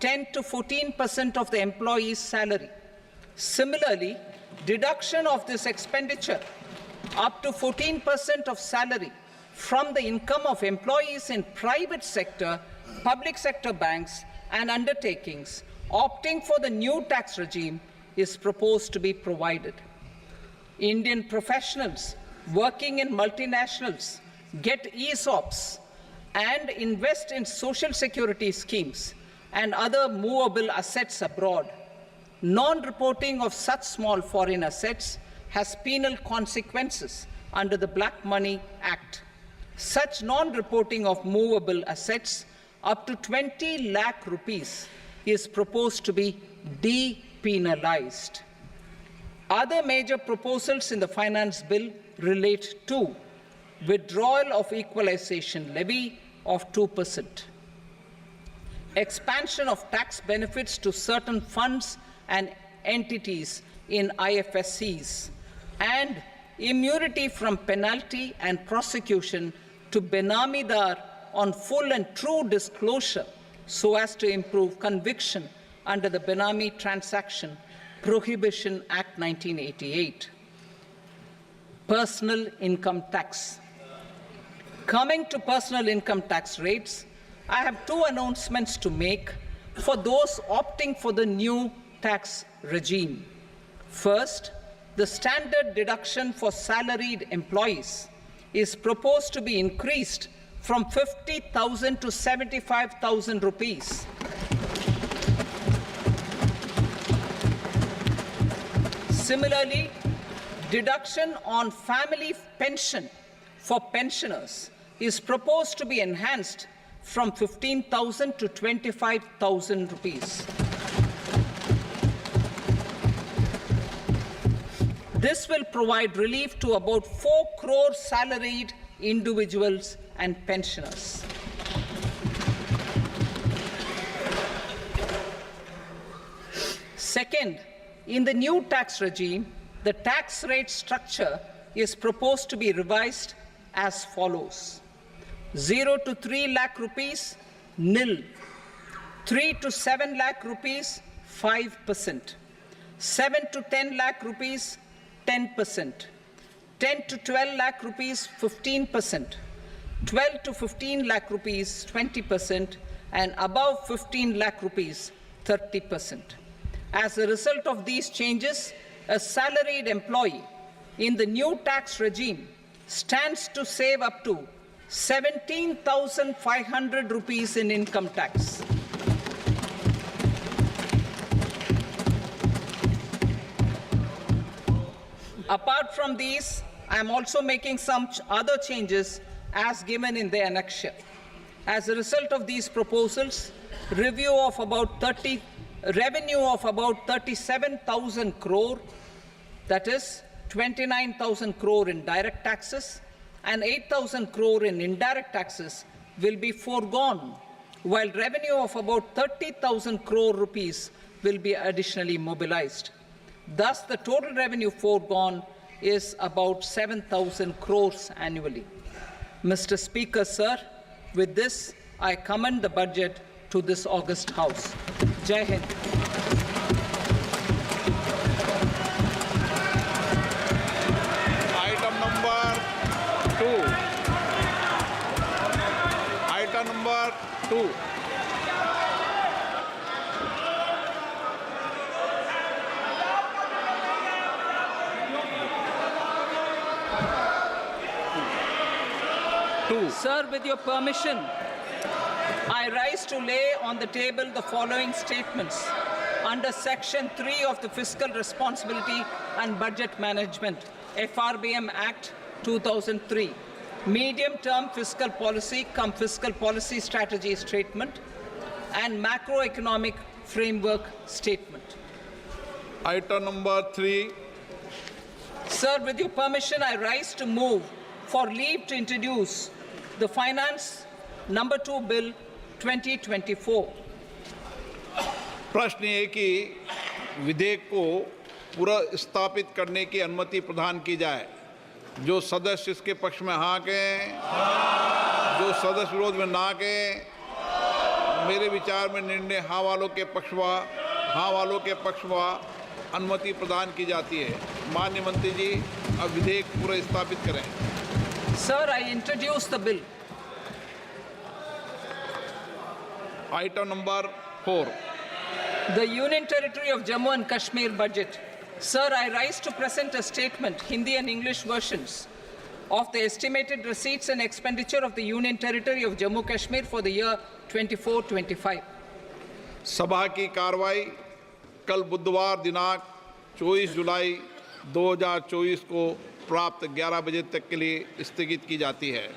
10 to 14% of the employee's salary. Similarly, deduction of this expenditure up to 14% of salary from the income of employees in private sector, public sector banks, and undertakings opting for the new tax regime is proposed to be provided. Indian professionals working in multinationals get ESOPs and invest in social security schemes and other movable assets abroad. Non-reporting of such small foreign assets has penal consequences under the Black Money Act. Such non-reporting of movable assets up to 20 lakh rupees is proposed to be depenalized. Other major proposals in the finance bill relate to withdrawal of equalization levy of 2%, expansion of tax benefits to certain funds and entities in IFSCs, and immunity from penalty and prosecution to Benamidar on full and true disclosure so as to improve conviction under the Benami Transaction Prohibition Act 1988. Personal income tax. Coming to personal income tax rates, I have two announcements to make for those opting for the new tax regime. First, the standard deduction for salaried employees is proposed to be increased from 50,000 to 75,000 rupees. Similarly, deduction on family pension for pensioners is proposed to be enhanced from 15,000 to 25,000 rupees. This will provide relief to about 4 crore salaried individuals and pensioners. Second, in the new tax regime, the tax rate structure is proposed to be revised as follows. 0 to 3 lakh rupees, nil. 3 to 7 lakh rupees, 5%. 7 to 10 lakh rupees, 10%. 10 to 12 lakh rupees, 15%. 12 to 15 lakh rupees, 20%. And above 15 lakh rupees, 30%. As a result of these changes, a salaried employee in the new tax regime stands to save up to 17,500 rupees in income tax. Apart from these, I am also making some other changes as given in the annexure. As a result of these proposals, revenue of about 37,000 crore, that is 29,000 crore in direct taxes and 8,000 crore in indirect taxes will be foregone, while revenue of about 30,000 crore rupees will be additionally mobilized. Thus, the total revenue foregone is about 7,000 crores annually. Mr. Speaker, sir, with this, I commend the budget to this august House. Jai Hind. Item number 2. Item number 2. Sir, with your permission, I rise to lay on the table the following statements under Section 3 of the Fiscal Responsibility and Budget Management, FRBM Act 2003, Medium-Term Fiscal Policy cum Fiscal Policy Strategy Statement, and Macroeconomic Framework Statement. Item number 3. Sir, with your permission, I rise to move for leave to introduce the Finance Number 2 Bill 2024. प्रश्न ये कि विधेयक को पुनर्स्थापित करने की अनुमति प्रदान की जाए। जो सदस्य इसके पक्ष में हाँ कहें, जो सदस्य विरोध में ना कहें। मेरे विचार में निर्णय हाँ वालों के पक्ष में अनुमति प्रदान की जाती है। माननीय मंत्री जी, अब विधेयक पुनर्स्थापित करें। Sir, I introduce the bill. Item number 4. The Union Territory of Jammu and Kashmir budget. Sir, I rise to present a statement, Hindi and English versions, of the estimated receipts and expenditure of the Union Territory of Jammu and Kashmir for the year 24-25. सभा की कार्रवाई कल बुधवार दिनांक 24 जुलाई 2024 को प्राप्त 11 बजे तक के लिए स्थगित की जाती है।